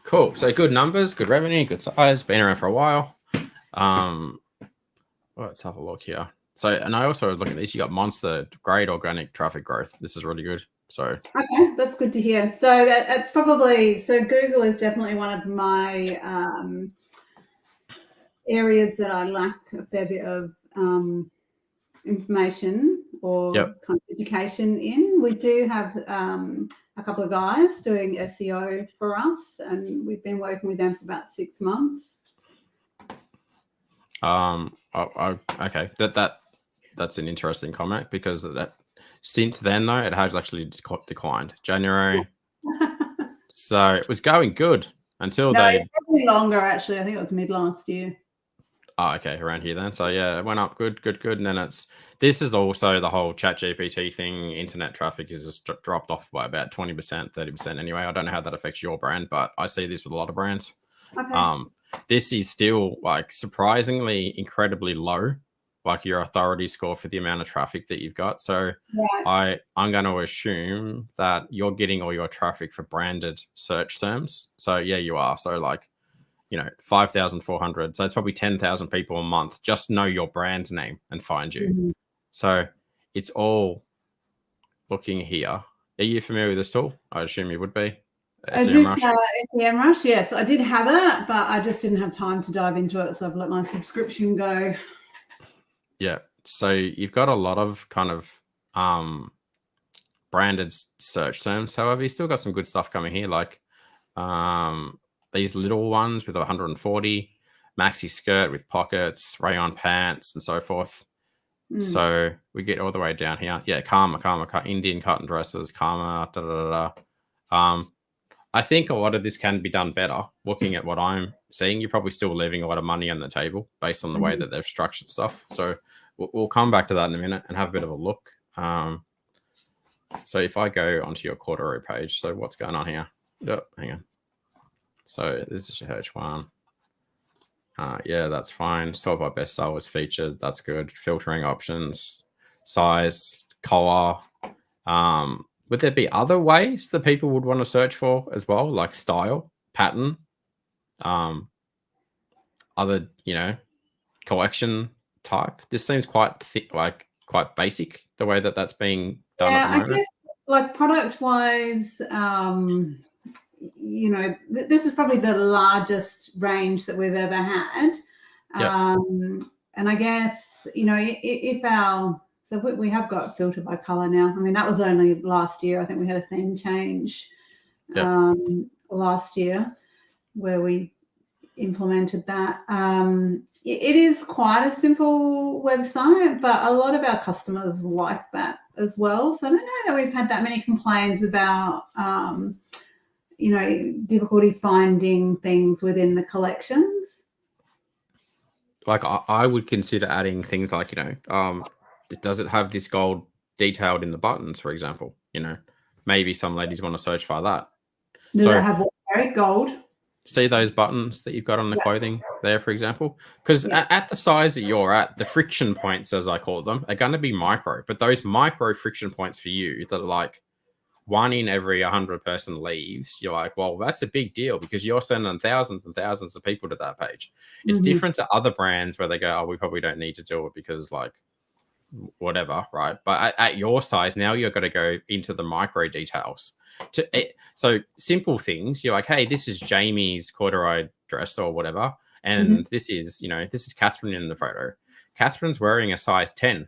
Cool. So, good numbers, good revenue, good size. Been around for a while. Let's have a look here. So, and I also was looking at this. You got monster great organic traffic growth. This is really good. So okay, that's good to hear. So that's probably, so Google is definitely one of my areas that I lack a fair bit of information or kind of education in. We do have a couple of guys doing SEO for us, and we've been working with them for about 6 months. Okay, that's an interesting comment, because that since then though it has actually declined. January, so it was going good until it's probably longer actually. I think it was mid last year. Oh, okay, around here then. So yeah, it went up good, and then this is also the whole ChatGPT thing. Internet traffic is just dropped off by about 20%, 30% anyway. I don't know how that affects your brand, but I see this with a lot of brands. Okay. This is still like surprisingly incredibly low, like your authority score for the amount of traffic that you've got. So I'm going to assume that you're getting all your traffic for branded search terms. So yeah, you are. So like, 5,400. So it's probably 10,000 people a month just know your brand name and find you. Mm-hmm. So it's all looking here. Are you familiar with this tool? I assume you would be. Is this SEMrush? Yes, I did have it, but I just didn't have time to dive into it. So I've let my subscription go. Yeah. So you've got a lot of kind of branded search terms. However, you still got some good stuff coming here, like these little ones with 140, maxi skirt with pockets, rayon pants, and so forth. So we get all the way down here. Yeah, Karma, Indian cotton dresses, Karma, I think a lot of this can be done better. Looking at what I'm seeing, you're probably still leaving a lot of money on the table based on the way that they've structured stuff. So we'll come back to that in a minute and have a bit of a look. So if I go onto your Corderoy page, so what's going on here? Yep, hang on. So this is your H1. Yeah, that's fine. Sort by best sale was featured. That's good. Filtering options, size, color. Would there be other ways that people would want to search for as well, like style, pattern, other, collection type? This seems quite thick, like quite basic, the way that that's being done at the moment. I guess like product wise, this is probably the largest range that we've ever had. And I guess, if we have got filter by color now. I mean, that was only last year. I think we had a theme change last year where we implemented that. It is quite a simple website, but a lot of our customers like that as well. So I don't know that we've had that many complaints about, difficulty finding things within the collections. Like I would consider adding things like, does it have this gold detailed in the buttons, for example? Maybe some ladies want to search for that. Does it have gold? See those buttons that you've got on the clothing there, for example? Because at the size that you're at, the friction points, as I call them, are going to be micro. But those micro friction points for you that are like one in every 100 person leaves, you're like, well, that's a big deal because you're sending thousands and thousands of people to that page. It's different to other brands where they go, oh, we probably don't need to do it because like whatever, right? But at your size, now you're going to go into the micro details. So simple things, you're like, hey, this is Jamie's corduroy dress or whatever. And this is Catherine in the photo. Catherine's wearing a size 10,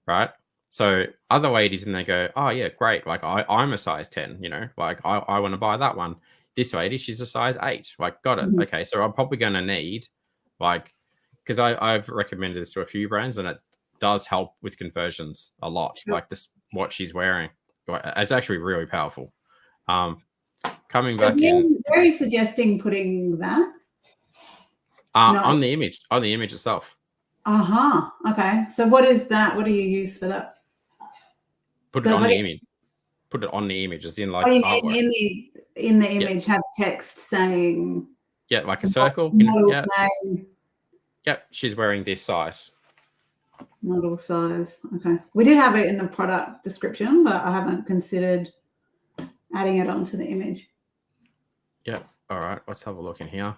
right? So other ladies, and they go, oh yeah, great. Like I'm a size 10, like I want to buy that one. This lady, she's a size 8. Like, got it. Okay. So I'm probably going to need because I've recommended this to a few brands and it does help with conversions a lot. Like this, what she's wearing. It's actually really powerful. Coming back in. Where are you suggesting putting that? On the image itself. Okay. So what is that? What do you use for that? Put it on the image. Put it on the image, as in like artwork. In the image, have text saying. Yeah, like a circle. Model's name. Yep, she's wearing this size. Model size. Okay. We did have it in the product description, but I haven't considered adding it onto the image. Yeah. All right. Let's have a look in here.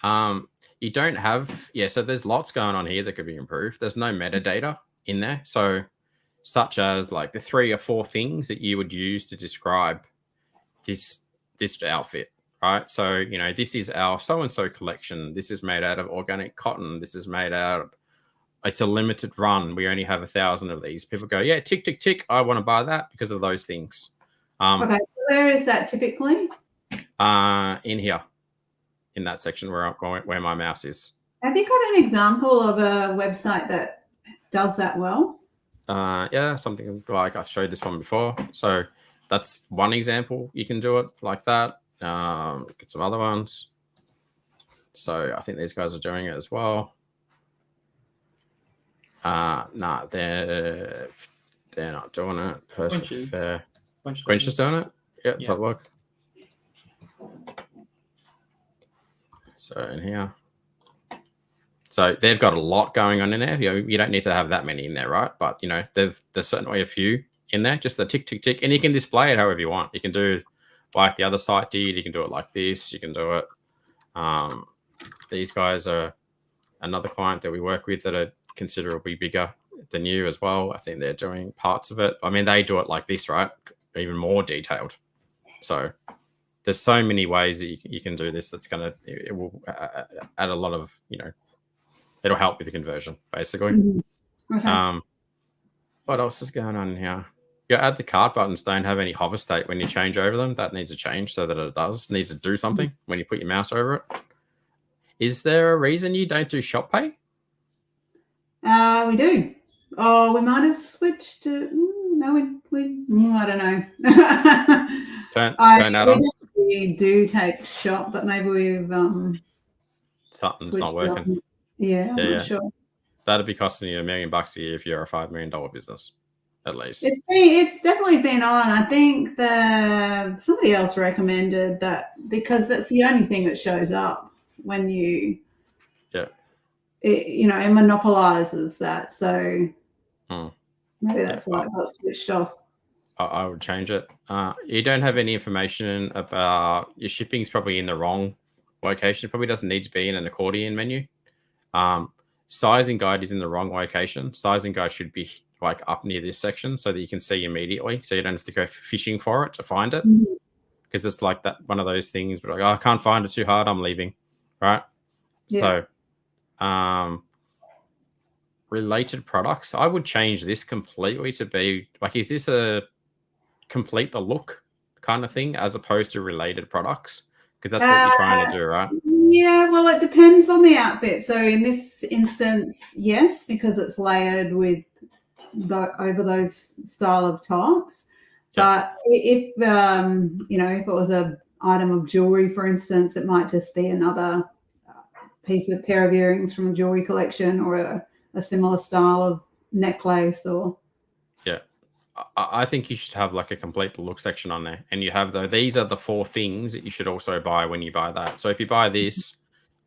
You don't have, so there's lots going on here that could be improved. There's no metadata in there. So such as like the 3 or 4 things that you would use to describe this outfit, right? So, this is our so-and-so collection. This is made out of organic cotton. This is made out of, it's a limited run. We only have 1,000 of these. People go, yeah, tick, tick, tick. I want to buy that because of those things. Okay, so where is that typically? In here, in that section where my mouse is. Have you got an example of a website that does that well? Yeah, something like I showed this one before. So that's one example. You can do it like that. Get some other ones. So I think these guys are doing it as well. Nah, they're not doing it. Quench is doing it. Yeah, let's have a look. So in here. So they've got a lot going on in there. You don't need to have that many in there, right? But there's certainly a few in there. Just the tick, tick, tick, and you can display it however you want. You can do like the other site did. You can do it like this. You can do it. These guys are another client that we work with that are considerably bigger than you as well. I think they're doing parts of it. I mean, they do it like this, right? Even more detailed. So there's so many ways that you can do this. It will add a lot of, it'll help with the conversion, basically. Okay. What else is going on here? Your add to cart buttons don't have any hover state when you change over them. That needs to change so that it needs to do something when you put your mouse over it. Is there a reason you don't do shop pay? We do. Oh, we might have switched to. No, I don't know. Turn that on. We do take shop, but maybe we've something's not working. I'm not sure. That'd be costing you $1 million a year if you're a $5 million business. at least. It's definitely been on. I think somebody else recommended that because that's the only thing that shows up when you, it monopolizes that. So maybe that's why it got switched off. I would change it. You don't have any information about your shipping's probably in the wrong location. It probably doesn't need to be in an accordion menu. Sizing guide is in the wrong location. Sizing guide should be like up near this section so that you can see immediately. So you don't have to go fishing for it to find it. Because it's like that one of those things, but like, oh, I can't find it, too hard, I'm leaving. Right? Yeah. So related products, I would change this completely to be like, is this a complete the look kind of thing as opposed to related products? Because that's what you're trying to do, right? Yeah, well, it depends on the outfit. So in this instance, yes, because it's layered with over those style of tops. But if if it was a item of jewelry, for instance, it might just be another pair of earrings from a jewelry collection, or a similar style of necklace, or I think you should have like a complete look section on there, and you have these are the 4 things that you should also buy when you buy that. So if you buy this,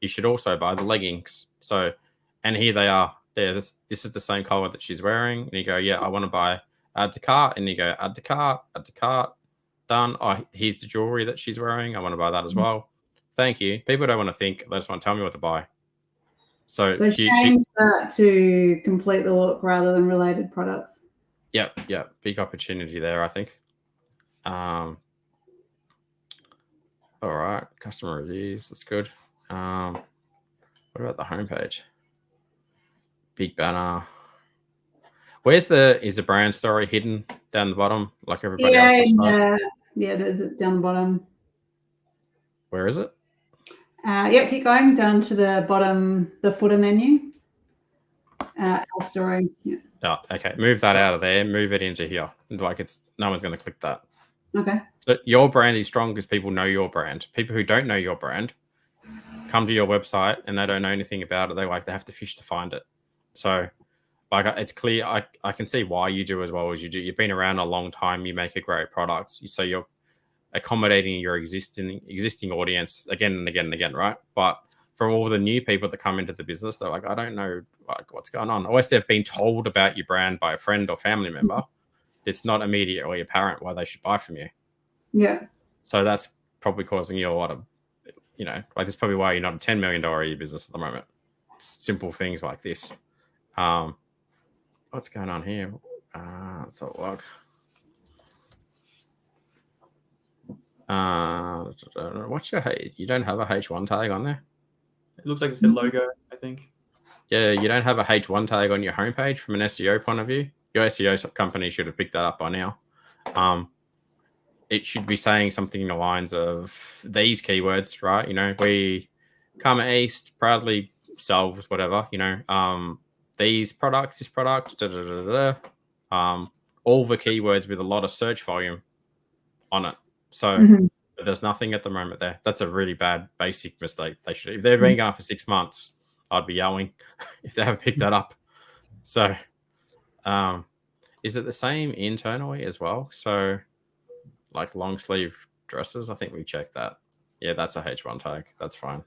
you should also buy the leggings. So, and here they are. There, this is the same color that she's wearing, and you go, yeah, I want to buy. Add to cart, and you go add to cart, done. Oh, here's the jewelry that she's wearing. I want to buy that as well. Thank you. People don't want to think; they just want to tell me what to buy. So change that to complete the look rather than related products. Yeah, big opportunity there, I think. All right, customer reviews, that's good. What about the homepage? Big banner. Is the brand story hidden down the bottom like everybody else's stuff? Yeah, there's it down the bottom. Where is it? Keep going down to the bottom, the footer menu. Our story. Yeah. Oh, okay. Move that out of there. Move it into here. Like no one's going to click that. Okay. So your brand is strong because people know your brand. People who don't know your brand come to your website and they don't know anything about it. They have to fish to find it. So like it's clear. I can see why you do as well as you do. You've been around a long time. You make a great product. So you're accommodating your existing audience again and again and again, right? But for all the new people that come into the business, they're like, I don't know what's going on. Unless they've been told about your brand by a friend or family member, it's not immediately apparent why they should buy from you. Yeah. So that's probably causing you a lot of, that's probably why you're not a $10 million a year business at the moment. Simple things like this. What's going on here? Let's have a look. What's your you don't have a H1 tag on there? It looks like it's a logo, I think. Yeah, you don't have a H1 tag on your homepage from an SEO point of view. Your SEO company should have picked that up by now. It should be saying something in the lines of these keywords, right? We come east, proudly solves whatever, these products, this product, all the keywords with a lot of search volume on it. So but there's nothing at the moment there. That's a really bad basic mistake. They should, if they've been going for 6 months, I'd be yelling if they haven't picked that up. So is it the same internally as well? So like long sleeve dresses, I think we checked that. Yeah, that's a H1 tag. That's fine.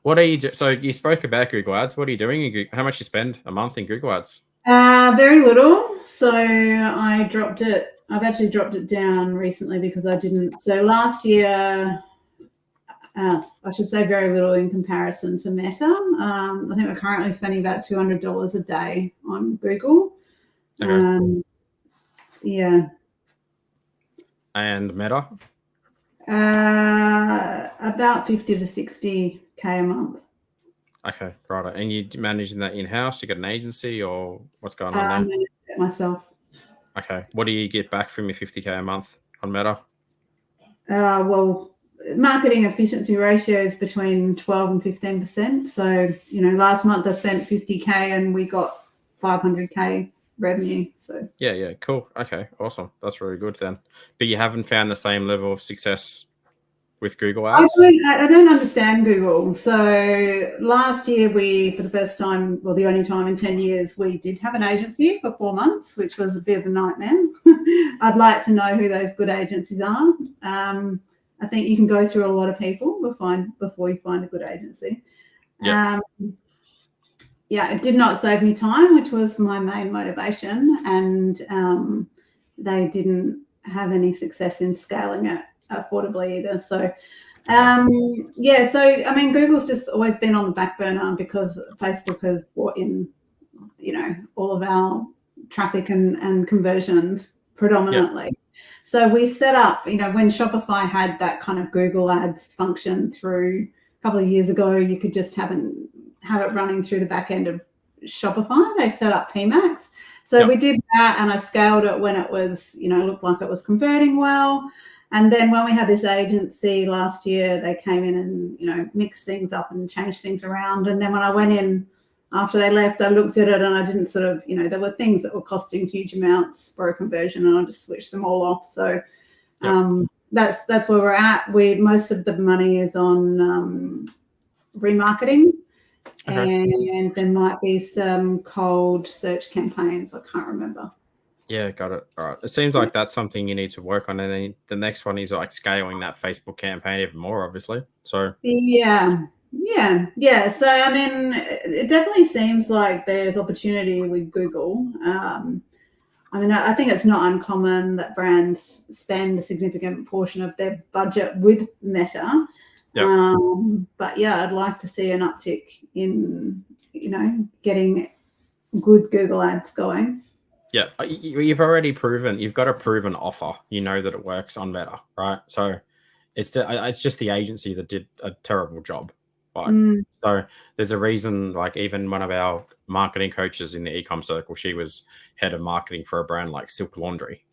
What are you doing? So you spoke about Google Ads. What are you doing? How much you spend a month in Google Ads? Very little. So I dropped it. I've actually dropped it down recently because I didn't. So last year, I should say very little in comparison to Meta. I think we're currently spending about $200 a day on Google. Okay. Yeah. And Meta? About 50 to 60K a month. Okay, right. And you managing that in-house? You got an agency or what's going on there? I manage it myself. Okay. What do you get back from your 50K a month on Meta? Well, marketing efficiency ratio is between 12 and 15%. So, last month I spent 50K and we got 500K revenue. So yeah, cool. Okay, awesome. That's really good then. But you haven't found the same level of success with Google I Ads? don't understand Google. So last year for the first time, well, the only time in 10 years, we did have an agency for 4 months, which was a bit of a nightmare. I'd like to know who those good agencies are. I think you can go through a lot of people before you find a good agency. Yep. Yeah, it did not save me time, which was my main motivation. And they didn't have any success in scaling it affordably either. So, so I mean, Google's just always been on the back burner because Facebook has brought in, all of our traffic and conversions predominantly. Yep. So we set up, when Shopify had that kind of Google Ads function through a couple of years ago, you could just have it running through the back end of Shopify. They set up PMax. So we did that, and I scaled it when it was, looked like it was converting well. And then when we had this agency last year, they came in and, mixed things up and changed things around. And then when I went in after they left, I looked at it and I didn't sort of, there were things that were costing huge amounts for a conversion, and I just switched them all off. So that's where we're at. Most of the money is on remarketing. Okay. And there might be some cold search campaigns. I can't remember. Yeah, got it. All right. It seems like that's something you need to work on. And then the next one is like scaling that Facebook campaign even more, obviously. So Yeah. So, I mean, it definitely seems like there's opportunity with Google. I think it's not uncommon that brands spend a significant portion of their budget with Meta. Yep. But yeah, I'd like to see an uptick in, getting good Google ads going. Yeah, you've already proven, you've got a proven offer. You know that it works on Meta, right? So it's just the agency that did a terrible job. Right? So there's a reason, like even one of our marketing coaches in the eComm circle, she was head of marketing for a brand like Silk Laundry.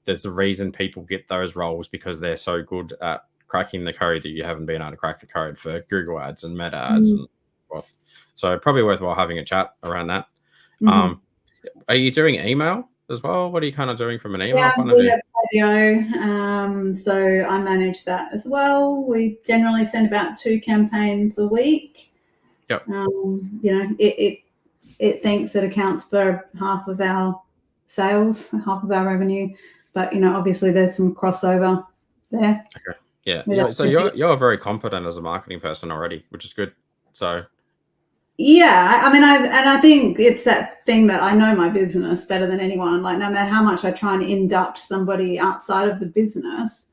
There's a reason people get those roles, because they're so good at cracking the code that you haven't been able to crack the code for Google ads and Meta ads and stuff. So probably worthwhile having a chat around that. Are you doing email as well? What are you kind of doing from an email point of view? So I manage that as well. We generally send about 2 campaigns a week. Yep. It thinks it accounts for half of our sales, half of our revenue, but obviously there's some crossover there. Okay. Yeah. So you're very competent as a marketing person already, which is good. So yeah, I think it's that thing that I know my business better than anyone. Like, no matter how much I try and induct somebody outside of the business,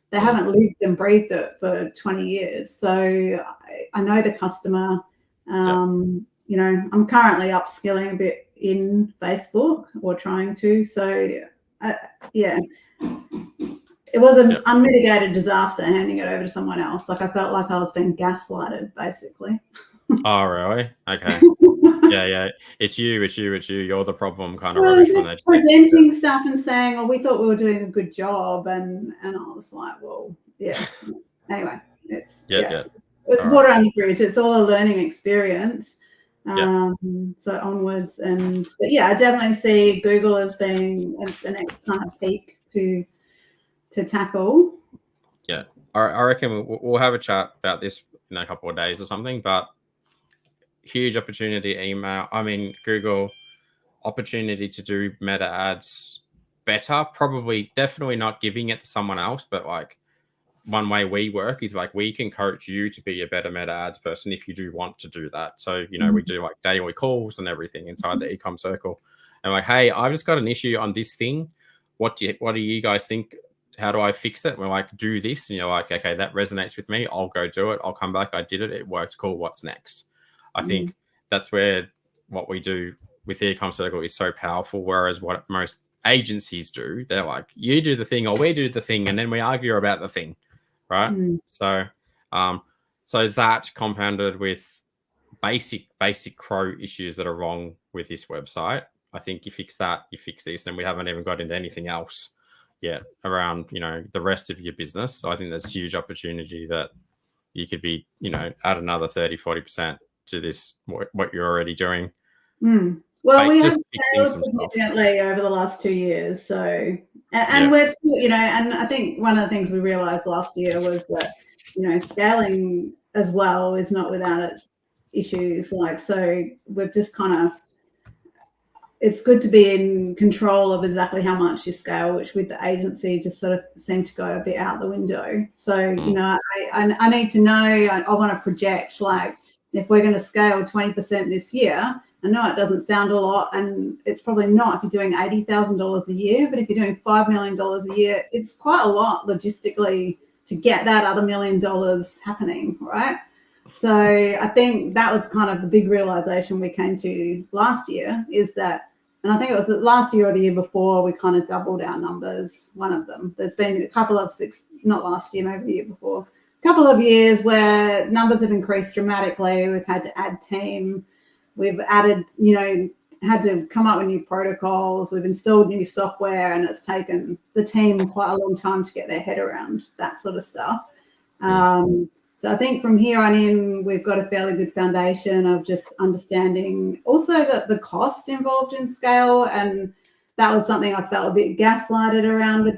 they haven't lived and breathed it for 20 years. So I know the customer. I'm currently upskilling a bit in Facebook, or trying to. So it was an unmitigated disaster handing it over to someone else. Like, I felt like I was being gaslighted, basically. Oh, really? Okay. Yeah. It's you. You're the problem kind of. Just presenting stuff and saying, "Oh, we thought we were doing a good job," and I was like, "Well, yeah." Anyway, it's water under the bridge. It's all a learning experience. So onwards, but yeah, I definitely see Google as being the next kind of peak to tackle. Yeah, I reckon we'll have a chat about this in a couple of days or something, but huge opportunity Google opportunity to do Meta ads better. Probably definitely not giving it to someone else, but like one way we work is like we can coach you to be a better Meta ads person if you do want to do that. So, we do like daily calls and everything inside the eComm circle. And like, hey, I've just got an issue on this thing. What do you guys think? How do I fix it? And we're like, do this. And you're like, okay, that resonates with me. I'll go do it. I'll come back. I did it. It worked. Cool. What's next? I think that's where what we do with the eComm circle is so powerful. Whereas what most agencies do, they're like, you do the thing or we do the thing, and then we argue about the thing, right? So that compounded with basic crow issues that are wrong with this website. I think you fix that, you fix this, and we haven't even got into anything else yet around the rest of your business. So I think there's huge opportunity that you could be add another 30-40% to this what you're already doing. Well, we have scaled significantly over the last 2 years. So, and we're still, and I think one of the things we realized last year was that scaling as well is not without its issues. Like, so we've just kind of, it's good to be in control of exactly how much you scale, which with the agency just sort of seemed to go a bit out the window. So, I need to know, I want to project, like, if we're going to scale 20% this year, I know it doesn't sound a lot, and it's probably not if you're doing $80,000 a year, but if you're doing $5 million a year, it's quite a lot logistically to get that other $1 million happening, right? So I think that was kind of the big realization we came to last year, is that, and I think it was last year or the year before, we kind of doubled our numbers, one of them. There's been a couple of not last year, maybe the year before, a couple of years where numbers have increased dramatically. We've had to add team. We've added, had to come up with new protocols. We've installed new software, and it's taken the team quite a long time to get their head around that sort of stuff. So I think from here on in, we've got a fairly good foundation of just understanding also the cost involved in scale. And that was something I felt a bit gaslighted around with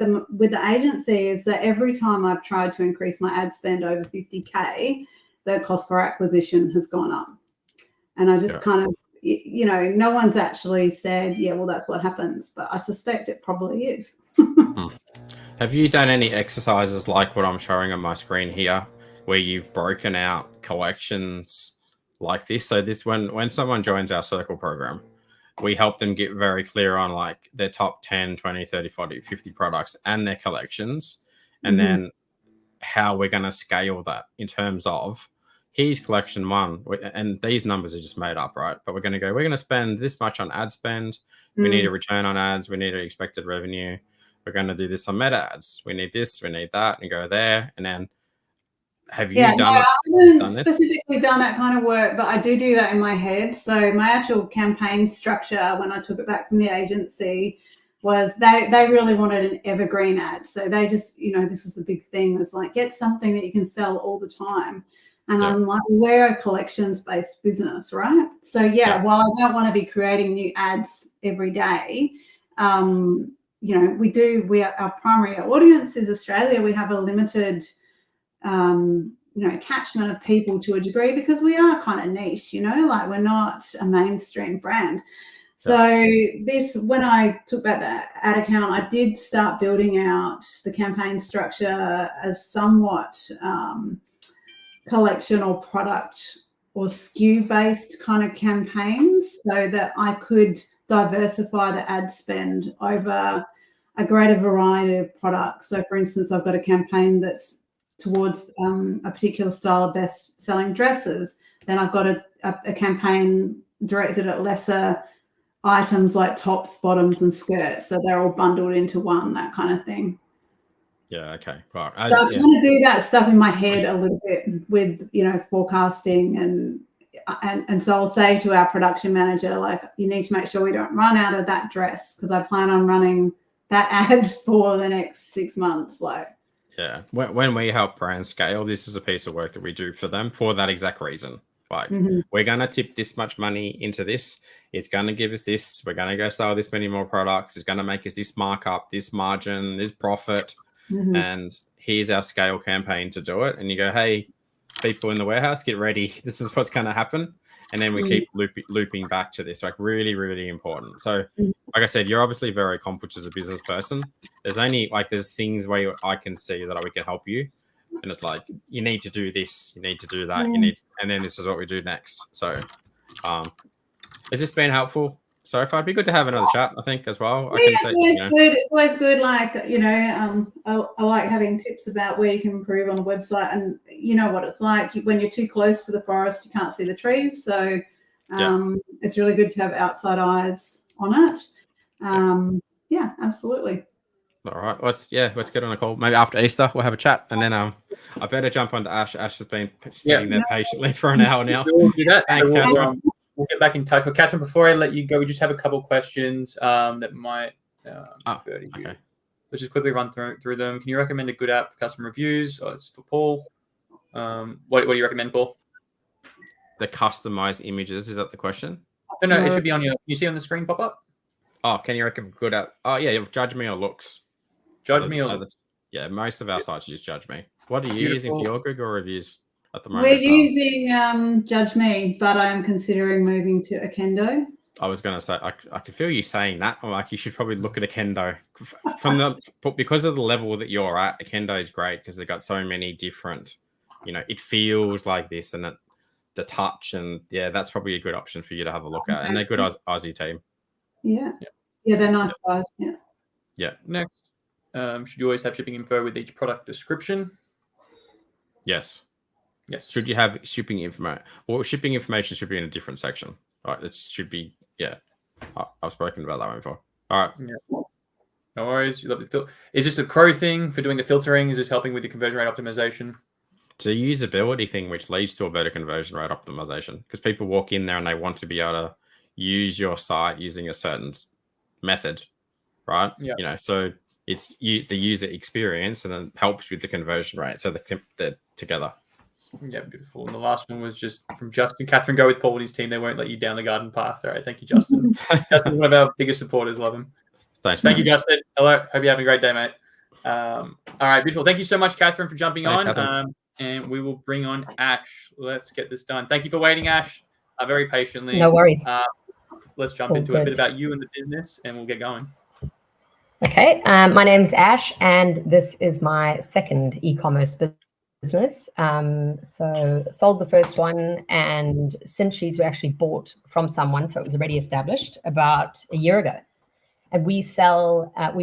the agency, is that every time I've tried to increase my ad spend over 50K, the cost per acquisition has gone up. And I just kind of, no one's actually said, yeah, well, that's what happens, but I suspect it probably is. Have you done any exercises like what I'm showing on my screen here, where you've broken out collections like this? So this, when someone joins our circle program, we help them get very clear on like their top 10, 20, 30, 40, 50 products and their collections, and then how we're going to scale that in terms of, here's collection 1, and these numbers are just made up, right? But we're going to spend this much on ad spend. We need a return on ads. We need an expected revenue. We're going to do this on meta ads. We need this, we need that, and go there. And then have you done I haven't specifically done that kind of work, but I do that in my head. So my actual campaign structure, when I took it back from the agency, was they really wanted an evergreen ad. So they just, this is a big thing. It's like, get something that you can sell all the time. And I'm like, we're a collections-based business, right? So while I don't want to be creating new ads every day, our primary audience is Australia. We have a limited catchment of people to a degree, because we are kind of niche, like we're not a mainstream brand. So when I took back the ad account, I did start building out the campaign structure as somewhat collection or product or SKU based kind of campaigns, so that I could diversify the ad spend over a greater variety of products. So for instance, I've got a campaign that's towards a particular style of best selling dresses. Then I've got a campaign directed at lesser items like tops, bottoms and skirts. So they're all bundled into one, that kind of thing. Yeah, okay. Right. So I'm trying to do that stuff in my head a little bit with, forecasting and so I'll say to our production manager, like, you need to make sure we don't run out of that dress, because I plan on running that ad for the next 6 months. Yeah. When we help brands scale, this is a piece of work that we do for them for that exact reason. Like, we're going to tip this much money into this. It's going to give us this. We're going to go sell this many more products. It's going to make us this markup, this margin, this profit. And here's our scale campaign to do it. And you go, hey, people in the warehouse, get ready. This is what's going to happen. And then we keep looping back to this, like really, really important. So like I said, you're obviously very accomplished as a business person. There's things where I can see that we can help you. And it's like, you need to do this, you need to do that, and then this is what we do next. So has this been helpful so far? It'd be good to have another chat, I think, as well. It's always good. Like, I like having tips about where you can improve on the website, and you know what it's like when you're too close to the forest, you can't see the trees. So it's really good to have outside eyes on it. Yeah, absolutely. All right, let's get on a call. Maybe after Easter we'll have a chat, and then I better jump onto Ash. Ash has been sitting there patiently for an hour now. We'll do that. Thanks, Catherine. We'll get back in touch with Catherine. Before I let you go, we just have a couple questions that might refer to you. Let's just quickly run through them. Can you recommend a good app for customer reviews? Oh, it's for Paul. What do you recommend, Paul? The customized images, is that the question? No, it should be on your. You see on the screen pop up? Oh, can you recommend good app? Oh yeah, Judge Me or Looks. Judge Me or yeah, most of our sites use Judge Me. What are you using for your Google reviews at the moment? We're using Judge Me, but I'm considering moving to Akendo. I was going to say, I could feel you saying that. I'm like, you should probably look at Akendo because of the level that you're at. Akendo is great because they've got so many different, it feels like this and the touch, and yeah, that's probably a good option for you to have a look at. And they're good Aussie team. Yeah, they're nice guys. Yeah. Next, should you always have shipping info with each product description? Yes. Should you have shipping information? Well, shipping information should be in a different section. Right, it should be, I've spoken about that one before. All right. Yeah. No worries. You love the Is this a Crow thing for doing the filtering? Is this helping with the conversion rate optimization? It's a usability thing, which leads to a better conversion rate optimization, because people walk in there and they want to be able to use your site using a certain method, right? Yeah. So it's the user experience, and it helps with the conversion rate. So they're together. Yeah, beautiful. And the last one was just from Justin. Catherine, go with Paul and his team. They won't let you down the garden path. All right. Thank you, Justin. Justin's one of our biggest supporters. Love him. Thanks. Thank you, Justin. Hello. Hope you're having a great day, mate. All right, beautiful. Thank you so much, Catherine, for jumping on. And we will bring on Ash. Let's get this done. Thank you for waiting, Ash, very patiently. No worries. Let's jump into a bit about you and the business, and we'll get going. Okay. My name's Ash, and this is my second e-commerce business. So sold the first one, and Cinchies we actually bought from someone, so it was already established about a year ago. And we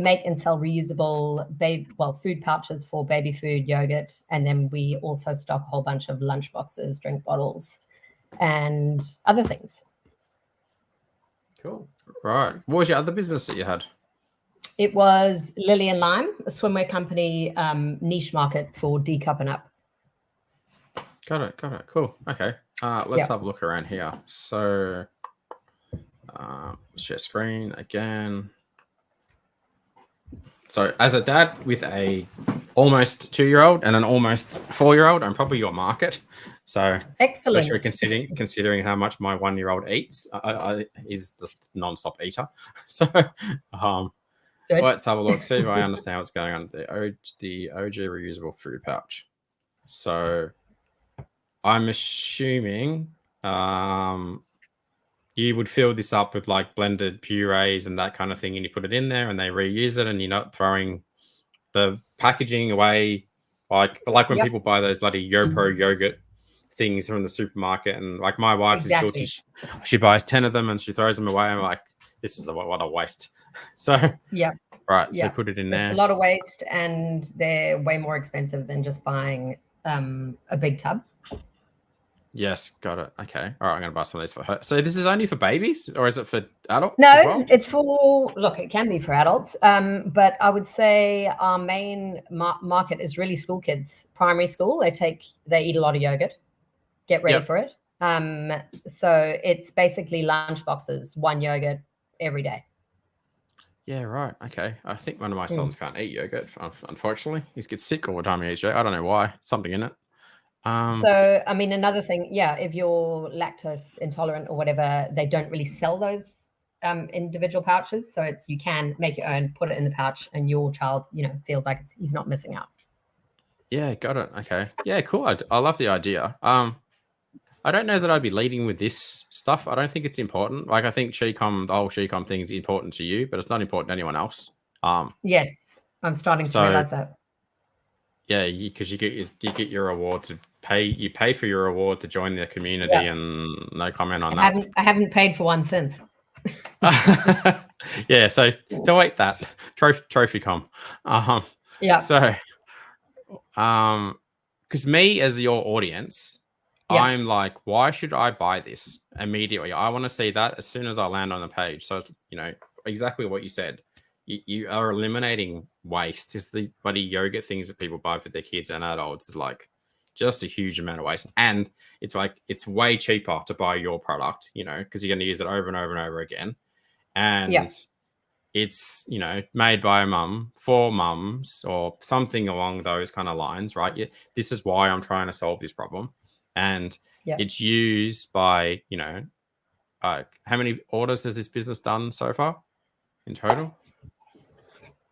make and sell reusable food pouches for baby food, yogurt, and then we also stock a whole bunch of lunch boxes, drink bottles, and other things. Cool. Right. What was your other business that you had? It was Lily and Lime, a swimwear company, niche market for D-cup and up. Got it. Cool. Okay. Let's have a look around here. So share screen again. So as a dad with a almost 2-year-old and an almost 4-year-old, I'm probably your market. So excellent. Especially considering how much my 1-year-old eats, is just non-stop eater. So let's have a look, see if I understand what's going on. The OG reusable food pouch. So I'm assuming you would fill this up with like blended purees and that kind of thing, and you put it in there and they reuse it, and you're not throwing the packaging away like when people buy those bloody YoPro yogurt things from the supermarket. And like my wife is guilty. She buys 10 of them and she throws them away. I'm like, this is what a waste. So so put it in there. It's a lot of waste, and they're way more expensive than just buying a big tub. Yes, got it. Okay. All right, I'm going to buy some of these for her. So this is only for babies, or is it for adults? No, as well? It's for, it can be for adults. But I would say our main market is really school kids, primary school. They eat a lot of yogurt, get ready for it. So it's basically lunch boxes, 1 yogurt every day. Yeah, right. Okay. I think one of my sons can't eat yogurt, unfortunately. He gets sick all the time he eats yogurt. I don't know why. Something in it. So, I mean, another thing, if you're lactose intolerant or whatever, they don't really sell those individual pouches. So you can make your own, put it in the pouch, and your child, feels like he's not missing out. Yeah, got it. Okay. Yeah, cool. I love the idea. I don't know that I'd be leading with this stuff. I don't think it's important. Like, I think the whole eComm thing is important to you, but it's not important to anyone else. Yes, I'm starting to realize that. Yeah, because you get your reward to pay. You pay for your reward to join the community, and no comment on that. I haven't paid for one since. Yeah, so delete that trophy.com. So, because me as your audience, I'm like, why should I buy this immediately? I want to see that as soon as I land on the page. So, exactly what you said. You are eliminating waste. Just the bloody yogurt things that people buy for their kids and adults is like just a huge amount of waste. And it's like, it's way cheaper to buy your product, because you're going to use it over and over and over again. And it's, made by a mum for mums or something along those kind of lines, right? This is why I'm trying to solve this problem. And it's used by, how many orders has this business done so far in total?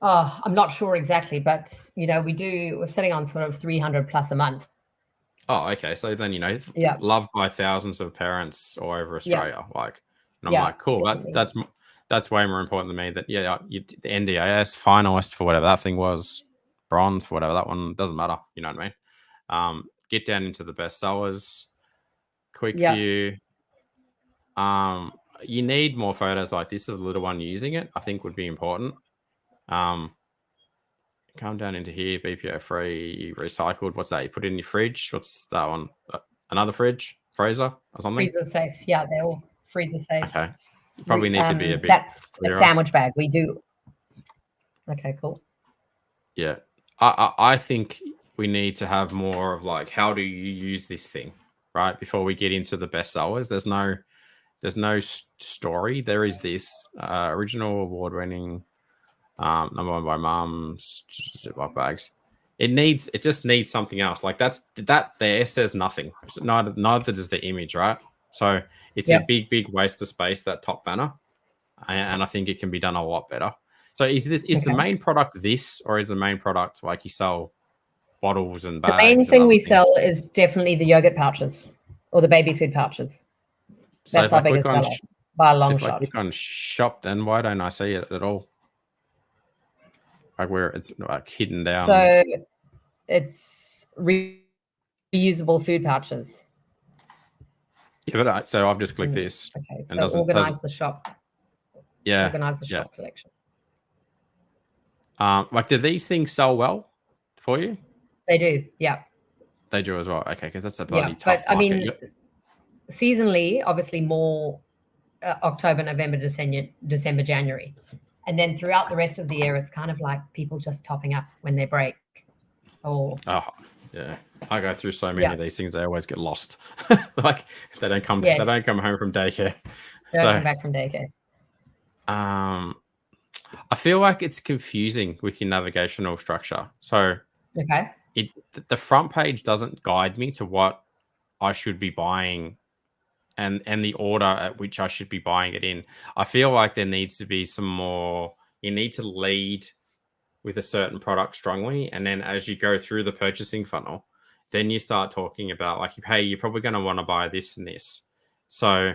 Oh, I'm not sure exactly, but we're sitting on sort of 300 plus a month. Oh, okay. So then Yeah. loved by thousands of parents all over Australia. Like, and I'm Yeah, like, cool. definitely. That's way more important to me. That the NDIS finalist for whatever that thing was, bronze for whatever that one, doesn't matter. You know what I mean? Get down into the best sellers, quick Yeah. view. You need more photos like this of the little one using it. I think would be important. Come down into here, BPO free, recycled. What's that? You put it in your fridge. What's that one? Another fridge, freezer or something? Freezer safe. Yeah, they're all freezer safe. Okay. You probably need to be a bit That's clearer. a sandwich bag. We do. Okay, cool. Yeah. I think we need to have more of like, how do you use this thing, right? Before we get into the best sellers, there's no story. There is this original award-winning number one by mums Ziploc bags. It just needs something else. Like that there says nothing. Neither does the image, right? So it's a big waste of space, that top banner, and I think it can be done a lot better. So is the main product this, or is the main product like you sell bottles and bags? The main thing we sell is definitely the yogurt pouches or the baby food pouches. So that's our biggest seller by a long shot. If I click on shop, then why don't I see it at all? Like where it's like hidden down. So it's reusable food pouches. Yeah, but so I've just clicked this. Okay, so organize the shop. Yeah. Organize the shop collection. Like, do these things sell well for you? They do, yeah. They do as well. Okay, because that's a bloody tough market. I mean, seasonally, obviously more October, November, December, January. And then throughout the rest of the year, it's kind of like people just topping up when they break. Oh, yeah. I go through so many of these things. They always get lost. Like they don't come home from daycare. They don't come back from daycare. I feel like it's confusing with your navigational structure. So the front page doesn't guide me to what I should be buying and the order at which I should be buying it in. I feel like there needs to be some more. You need to lead with a certain product strongly, and then as you go through the purchasing funnel, then you start talking about like, hey, you're probably going to want to buy this and this. So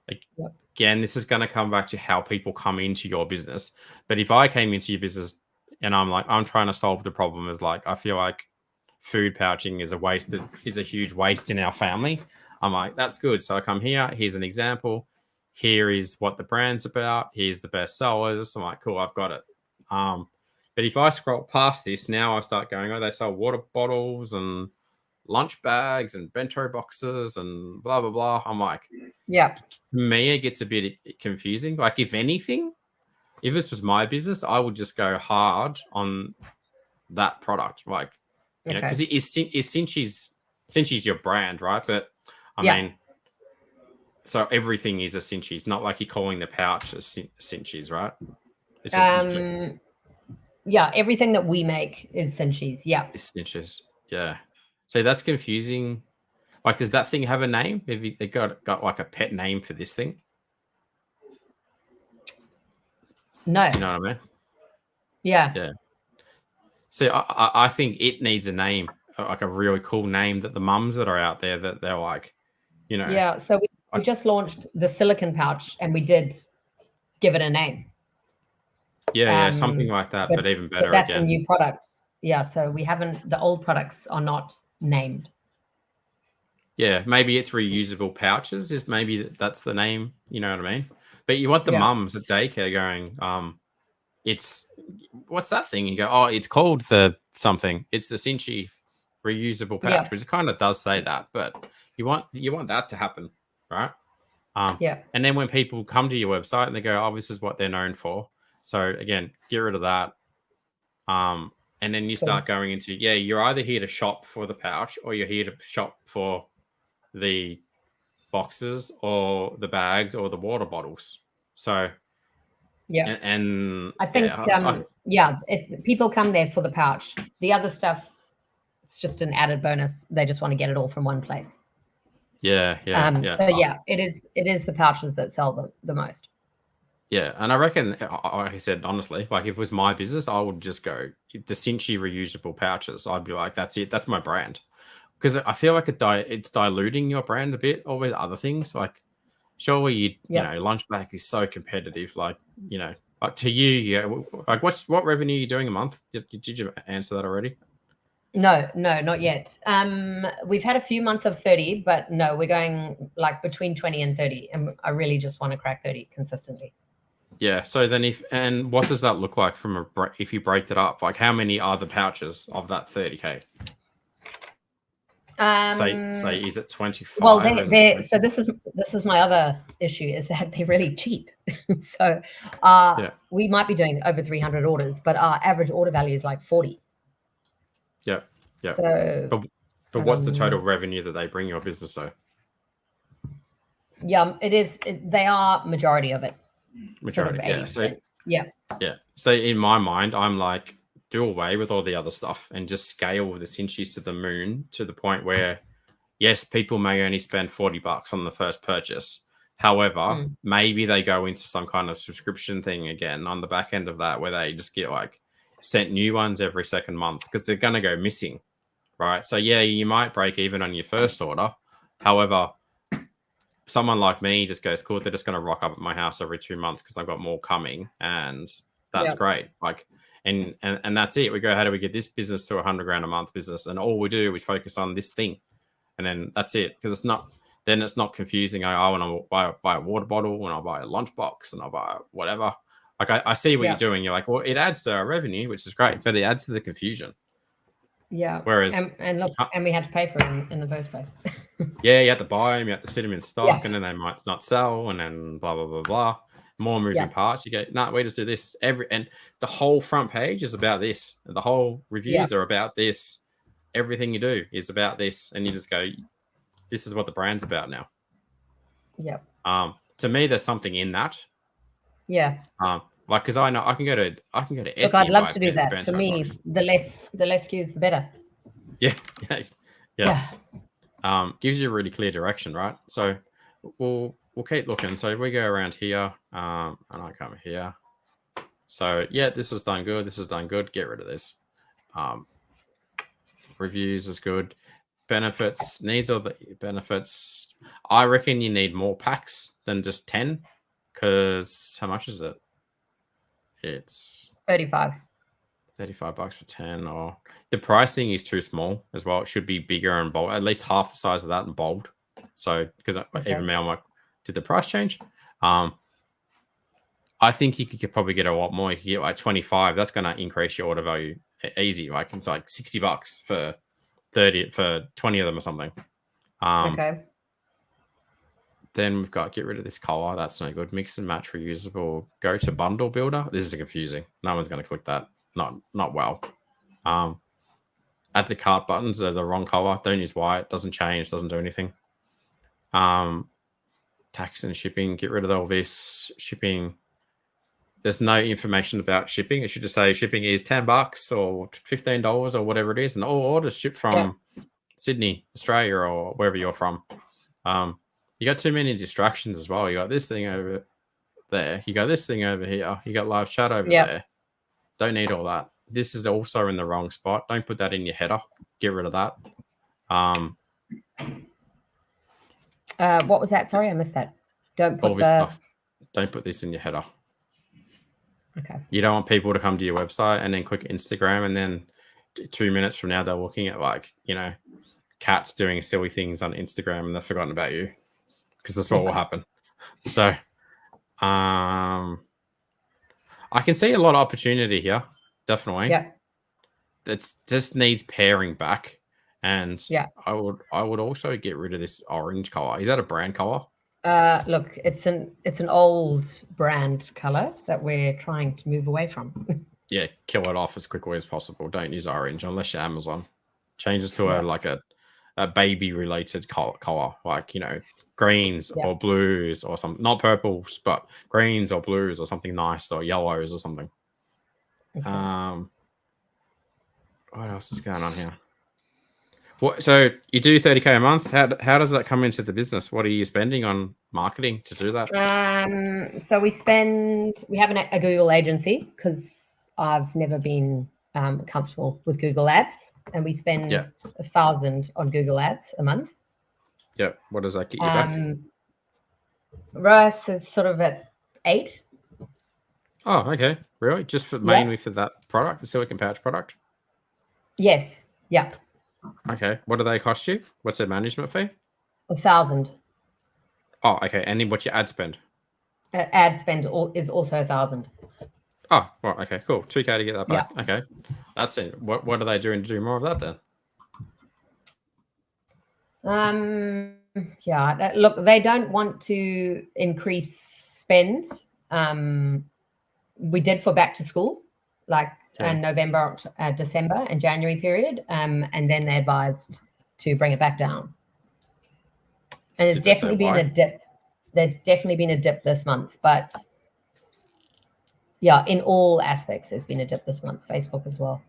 again, this is going to come back to how people come into your business. But if I came into your business and I'm trying to solve the problem, is like, I feel like food pouching is a huge waste in our family. I'm like, that's good. So I come here. Here's an example. Here is what the brand's about. Here's the best sellers. I'm like, cool, I've got it. But if I scroll past this, now I start going, oh, they sell water bottles and lunch bags and bento boxes and blah, blah, blah. I'm like, to me, it gets a bit confusing. Like, if anything, if this was my business, I would just go hard on that product. Like, you know, because Cinchi's your brand, right? But I mean, so everything is a Cinchi's, not like you're calling the pouch a Cinchi's, right? Yeah, everything that we make is Cinchi's. Yeah. It's Cinchi's. Yeah. So that's confusing. Like, does that thing have a name? Maybe they got like a pet name for this thing? No. You know what I mean? Yeah. Yeah. So I think it needs a name, like a really cool name that the mums that are out there, that they're like, you know. Yeah. So we just launched the silicone pouch and we did give it a name. Yeah, something like that, but even better. But that's a new product. Yeah, so we haven't. The old products are not named. Yeah, maybe it's reusable pouches. Is maybe that's the name. You know what I mean? But you want the mums at daycare going, it's what's that thing? You go, oh, it's called the something. It's the Cinchi reusable pouch, which it kind of does say that, but you want that to happen, right? And then when people come to your website and they go, oh, this is what they're known for. So again, get rid of that. And then you start going into, you're either here to shop for the pouch or you're here to shop for the boxes or the bags or the water bottles. So, and I think, it's people come there for the pouch. The other stuff, it's just an added bonus. They just want to get it all from one place. So it is the pouches that sell the most. Yeah, and I reckon, like I said, honestly, like if it was my business, I would just go the Cinchi reusable pouches. I'd be like, that's it, that's my brand, because I feel like it's diluting your brand a bit, or with other things. Like, surely you know, Lunchback is so competitive. Like, you know, like to you, yeah, like what revenue are you doing a month? Did you answer that already? No, not yet. We've had a few months of 30, but no, we're going like between 20 and 30, and I really just want to crack 30 consistently. Yeah. So then what does that look like from if you break that up? Like, how many are the pouches of that 30K? Say is it 25? Well, so this is my other issue, is that they're really cheap. So we might be doing over 300 orders, but our average order value is like 40. Yeah. So but what's the total revenue that they bring your business though? Yeah, they are majority of it. Majority, sort of 80%. Yeah. So in my mind, I'm like, do away with all the other stuff and just scale the Cinchis to the moon, to the point where, yes, people may only spend $40 on the first purchase. However, maybe they go into some kind of subscription thing again on the back end of that, where they just get like sent new ones every second month, because they're going to go missing, right? So yeah, you might break even on your first order. However, someone like me just goes, cool, they're just going to rock up at my house every 2 months because I've got more coming, and that's great. Like, and that's it. We go, how do we get this business to $100,000 a month business? And all we do is focus on this thing, and then that's it. Because it's not confusing. I want to buy a water bottle, and I'll buy a lunchbox, and I'll buy whatever. Like, I see what you're doing. You're like, well, it adds to our revenue, which is great, but it adds to the confusion. Yeah. Whereas, and look, and we had to pay for them in the first place. Yeah, you have to buy them, you have to sit them in stock, and then they might not sell, and then blah blah blah blah. More moving parts. You go, no, we just do this and the whole front page is about this. The whole reviews are about this. Everything you do is about this, and you just go, this is what the brand's about now. Yeah. To me, there's something in that. Yeah. Like, because I know I can go to Etsy. Look, I'd love to do that. For me, the less SKUs, the better. Yeah. Gives you a really clear direction, right? So we'll keep looking. So if we go around here, and I come here. So yeah, this is done good. This is done good. Get rid of this. Reviews is good. Benefits, needs all the benefits. I reckon you need more packs than just 10, because how much is it? It's 35. $35 for 10, or the pricing is too small as well. It should be bigger and bold, at least half the size of that and bold. So, because even now I'm like, did the price change? I think you could probably get a lot more. You could get like 25. That's going to increase your order value easy. Like, it's like $60 for 20 of them or something. Okay. Then we've got get rid of this color. That's no good. Mix and match reusable. Go to bundle builder. This is confusing. No one's going to click that. Not well. Add to cart buttons are the wrong color. Don't use white. Doesn't change. Doesn't do anything. Tax and shipping. Get rid of all this. Shipping. There's no information about shipping. It should just say shipping is $10 or $15 or whatever it is, and all orders shipped from Sydney, Australia, or wherever you're from. You got too many distractions as well. You got this thing over there. You got this thing over here. You got live chat over there. Don't need all that. This is also in the wrong spot. Don't put that in your header. Get rid of that. What was that? Sorry, I missed that. Don't put all this stuff. Don't put this in your header. Okay. You don't want people to come to your website and then click Instagram, and then 2 minutes from now they're looking at, like, you know, cats doing silly things on Instagram and they've forgotten about you, because that's what will happen. So I can see a lot of opportunity here, definitely. Yeah. It just needs paring back, and I would also get rid of this orange color. Is that a brand color? Look, it's an old brand color that we're trying to move away from. Yeah, kill it off as quickly as possible. Don't use orange unless you're Amazon. Change it to a baby related color, like, you know, greens or blues or something. Not purples, but greens or blues or something nice, or yellows or something. Okay. What else is going on here? So you do 30K a month. How does that come into the business? What are you spending on marketing to do that? So we have a Google agency because I've never been comfortable with Google Ads, and we spend 1,000 on Google Ads a month. Yeah. What does that get you back? ROAS is sort of at 8. Oh, okay. Really? Just mainly for that product, the silicon pouch product? Yes. Yeah. Okay. What do they cost you? What's their management fee? 1,000. Oh, okay. And then what's your ad spend? Ad spend is also 1,000. Oh, well, okay, cool. 2K to get that back. Yeah. Okay. That's it. What are they doing to do more of that then? Look, they don't want to increase spend. We did for back to school, like November, December, and January period, and then they advised to bring it back down. And there's definitely been a dip. There's definitely been a dip this month, but yeah, in all aspects, there's been a dip this month. Facebook as well.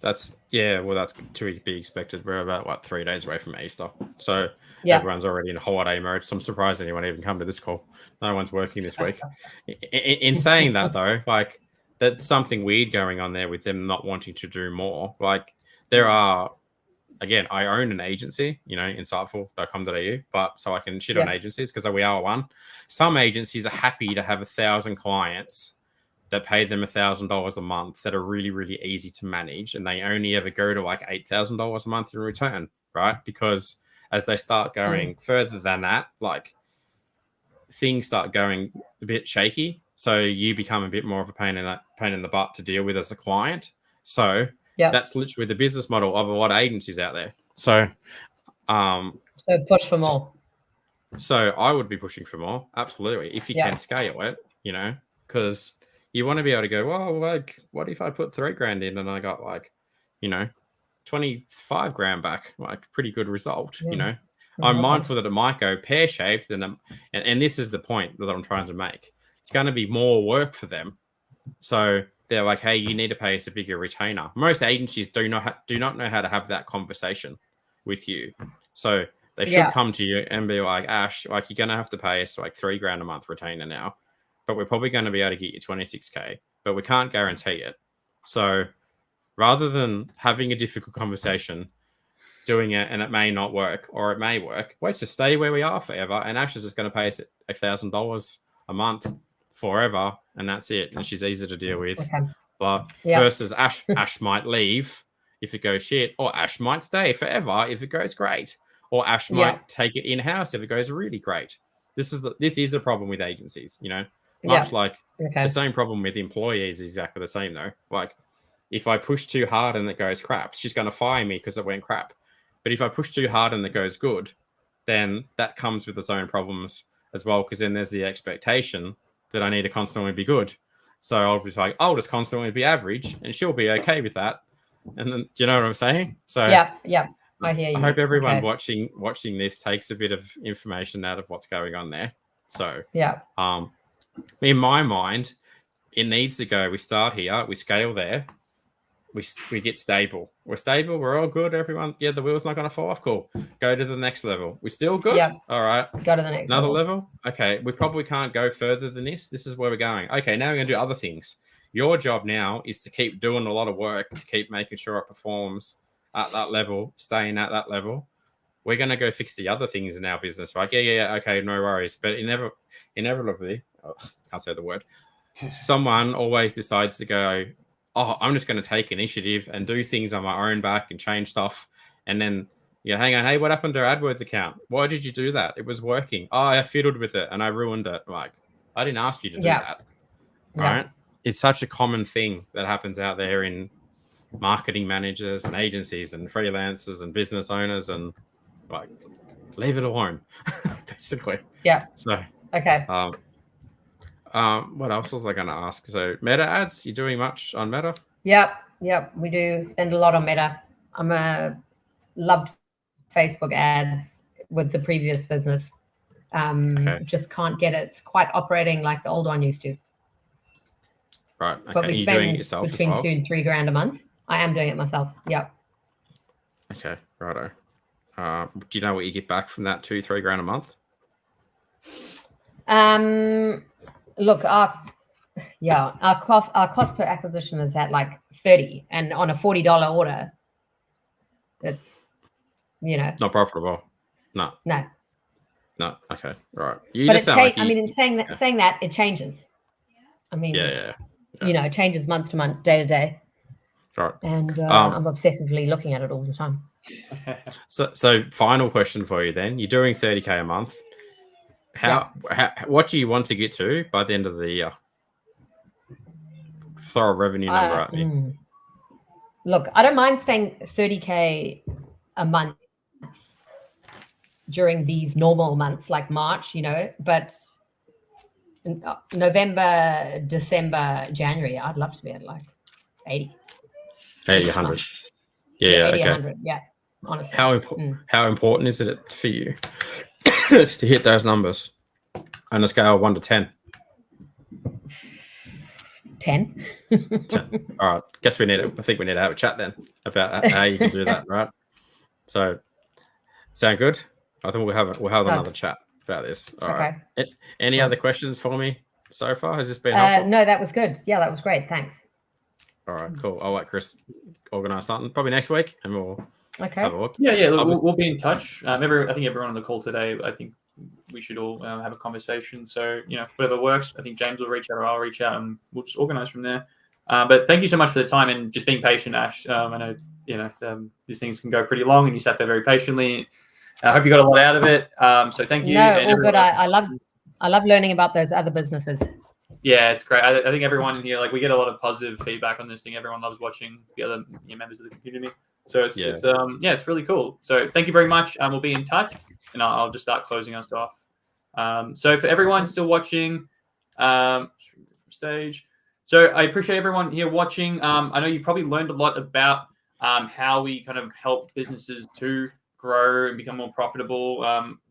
That's to be expected. We're about 3 days away from Easter, so everyone's already in holiday mode. So I'm surprised anyone even come to this call. No one's working this week. In saying that, though, like that's something weird going on there with them not wanting to do more. Like there are, again, I own an agency, insightful.com.au, but so I can shit on agencies because we are one. Some agencies are happy to have 1,000 clients that pay them $1,000 a month that are really, really easy to manage. And they only ever go to like $8,000 a month in return, right? Because as they start going further than that, like things start going a bit shaky. So you become a bit more of a pain in the butt to deal with as a client. So that's literally the business model of a lot of agencies out there. So, push for more. So I would be pushing for more. Absolutely. If you can scale it, because you want to be able to go, well, like, what if I put $3,000 in and I got like, 25 grand back? Like, pretty good result, I'm mindful that it might go pear-shaped, and this is the point that I'm trying to make. It's going to be more work for them. So they're like, hey, you need to pay us a bigger retainer. Most agencies do not know how to have that conversation with you. So they should come to you and be like, Ash, like, you're going to have to pay us like $3,000 a month retainer now, but we're probably going to be able to get you 26K, but we can't guarantee it. So rather than having a difficult conversation, doing it and it may not work or it may work, let's just stay where we are forever. And Ash is just going to pay us $1,000 a month forever, and that's it. And she's easy to deal with. Okay. But versus Ash might leave if it goes shit, or Ash might stay forever if it goes great, or Ash might take it in-house if it goes really great. This is the problem with agencies, much like the same problem with employees is exactly the same though. Like if I push too hard and it goes crap, she's going to fire me because it went crap. But if I push too hard and it goes good, then that comes with its own problems as well, because then there's the expectation that I need to constantly be good. So I'll just constantly be average, and she'll be okay with that. And then, do you know what I'm saying? So yeah, I hear you. I hope everyone watching this takes a bit of information out of what's going on there. So in my mind, it needs to go. We start here, we scale there, we get stable. We're stable. We're all good. Everyone, the wheel's not going to fall off. Cool. Go to the next level. We're still good. Yeah. All right. Go to the next level. Okay. We probably can't go further than this. This is where we're going. Okay. Now we're going to do other things. Your job now is to keep doing a lot of work to keep making sure it performs at that level, staying at that level. We're going to go fix the other things in our business, right? Yeah. Okay. No worries. But inevitably, can't say the word. Someone always decides to go, oh, I'm just going to take initiative and do things on my own back and change stuff. And then, hang on. Hey, what happened to our AdWords account? Why did you do that? It was working. Oh, I fiddled with it and I ruined it. Like, I didn't ask you to do that. Right? It's such a common thing that happens out there in marketing managers and agencies and freelancers and business owners, and like, leave it alone, basically. Yeah. So, okay. What else was I going to ask? So Meta ads, you doing much on Meta? Yep. We do spend a lot on Meta. Loved Facebook ads with the previous business. Just can't get it quite operating like the old one used to. Right. Okay. But we spend between $2,000 and $3,000 a month. I am doing it myself. Yep. Okay. Righto. Do you know what you get back from that $2,000-3,000 a month? Look, our cost per acquisition is at like 30, and on a $40 order, it's Not profitable. No. Okay. Right. You but just it sound like I mean, in saying that, it changes. I mean, yeah. it changes month to month, day to day. Right. And I'm obsessively looking at it all the time. So final question for you then. You're doing 30K a month. What do you want to get to by the end of the year? Throw a revenue number at me. Look, I don't mind staying 30K a month during these normal months like March, but in November, December, January, I'd love to be at like 80. 80, 100. Yeah, 80, okay. 100, yeah, honestly. How important is it for you to hit those numbers on a scale of 1 to 10? 10. 10. All right. I think we need to have a chat then about how you can do that, right? So, sound good? I think we'll have another chat about this. All right. Any other questions for me so far? Has this been helpful? No, that was good. Yeah, that was great. Thanks. All right, cool. I'll let Chris organise something probably next week, and we'll have a look. Yeah. We'll be in touch. I think everyone on the call today, I think we should all have a conversation. So whatever works. I think James will reach out, or I'll reach out, and we'll just organise from there. But thank you so much for the time and just being patient, Ash. I know these things can go pretty long, and you sat there very patiently. I hope you got a lot out of it. So thank you. No, all good. I love learning about those other businesses. Yeah, it's great. I think everyone in here, we get a lot of positive feedback on this thing. Everyone loves watching the other members of the community. So it's really cool. So thank you very much. We'll be in touch, and I'll just start closing us off. So for everyone still watching, stage. So I appreciate everyone here watching. I know you probably learned a lot about how we kind of help businesses to grow and become more profitable.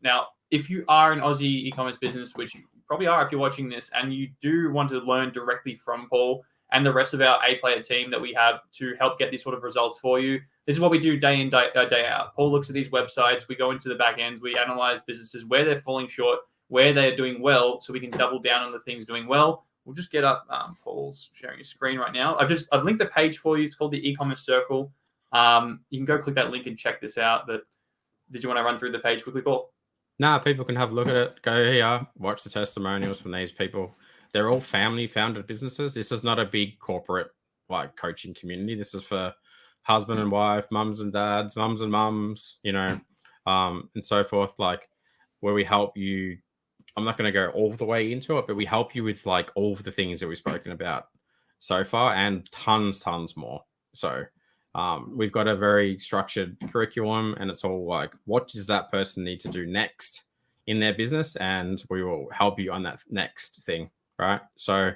Now, if you are an Aussie e-commerce business, which you probably are if you're watching this, and you do want to learn directly from Paul and the rest of our A-player team that we have to help get these sort of results for you, this is what we do day in, day out. Paul looks at these websites, we go into the back ends, we analyze businesses, where they're falling short, where they're doing well, so we can double down on the things doing well. We'll just get up, Paul's sharing his screen right now. I've linked the page for you. It's called the eCommerce Circle. You can go click that link and check this out. But did you want to run through the page quickly, Paul? Nah, people can have a look at it. Go here, watch the testimonials from these people. They're all family-founded businesses. This is not a big corporate coaching community. This is for husband and wife, mums and dads, mums and mums, and so forth. Where we help you. I'm not going to go all the way into it, but we help you with all of the things that we've spoken about so far, and tons more. So we've got a very structured curriculum, and it's all what does that person need to do next in their business, and we will help you on that next thing, right? So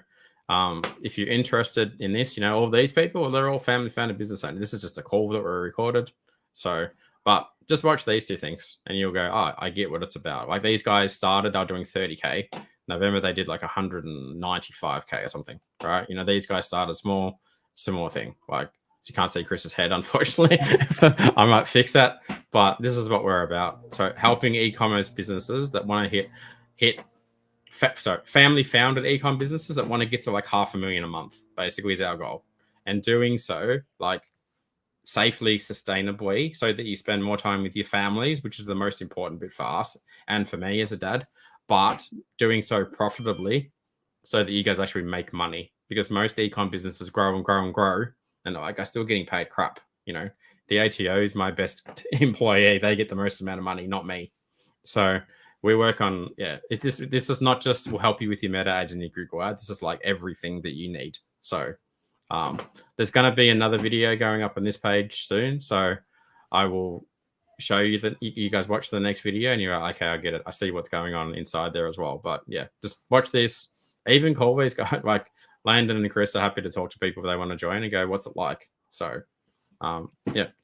if you're interested in this, all of these people, they're all family-founded business owners. This is just a call that we're recorded. So, but just watch these two things, and you'll go, oh, I get what it's about. These guys started, they were doing 30K. November, they did 195K or something, right? These guys started small, similar thing. You can't see Chris's head, unfortunately. I might fix that, but this is what we're about. So helping e-commerce businesses that want to hit family-founded e-com businesses that want to get to $500,000 a month, basically, is our goal. And doing so, safely, sustainably, so that you spend more time with your families, which is the most important bit for us and for me as a dad, but doing so profitably so that you guys actually make money, because most e-com businesses grow and grow and grow, and are still getting paid crap. The ATO is my best employee. They get the most amount of money, not me. So we work on, this is not just will help you with your meta ads and your Google ads. This is everything that you need. So there's going to be another video going up on this page soon. So I will show you that you guys watch the next video and you're like, okay, I get it. I see what's going on inside there as well. But yeah, just watch this. Even call these guys, Landon and Chris are happy to talk to people if they want to join and go, what's it like? So hope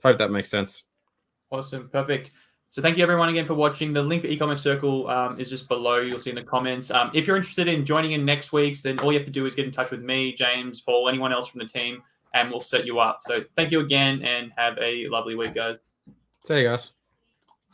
that makes sense. Awesome. Perfect. So thank you everyone again for watching. The link for eCommerce Circle is just below. You'll see in the comments. If you're interested in joining in next week's, then all you have to do is get in touch with me, James, Paul, anyone else from the team, and we'll set you up. So thank you again and have a lovely week, guys. See you guys.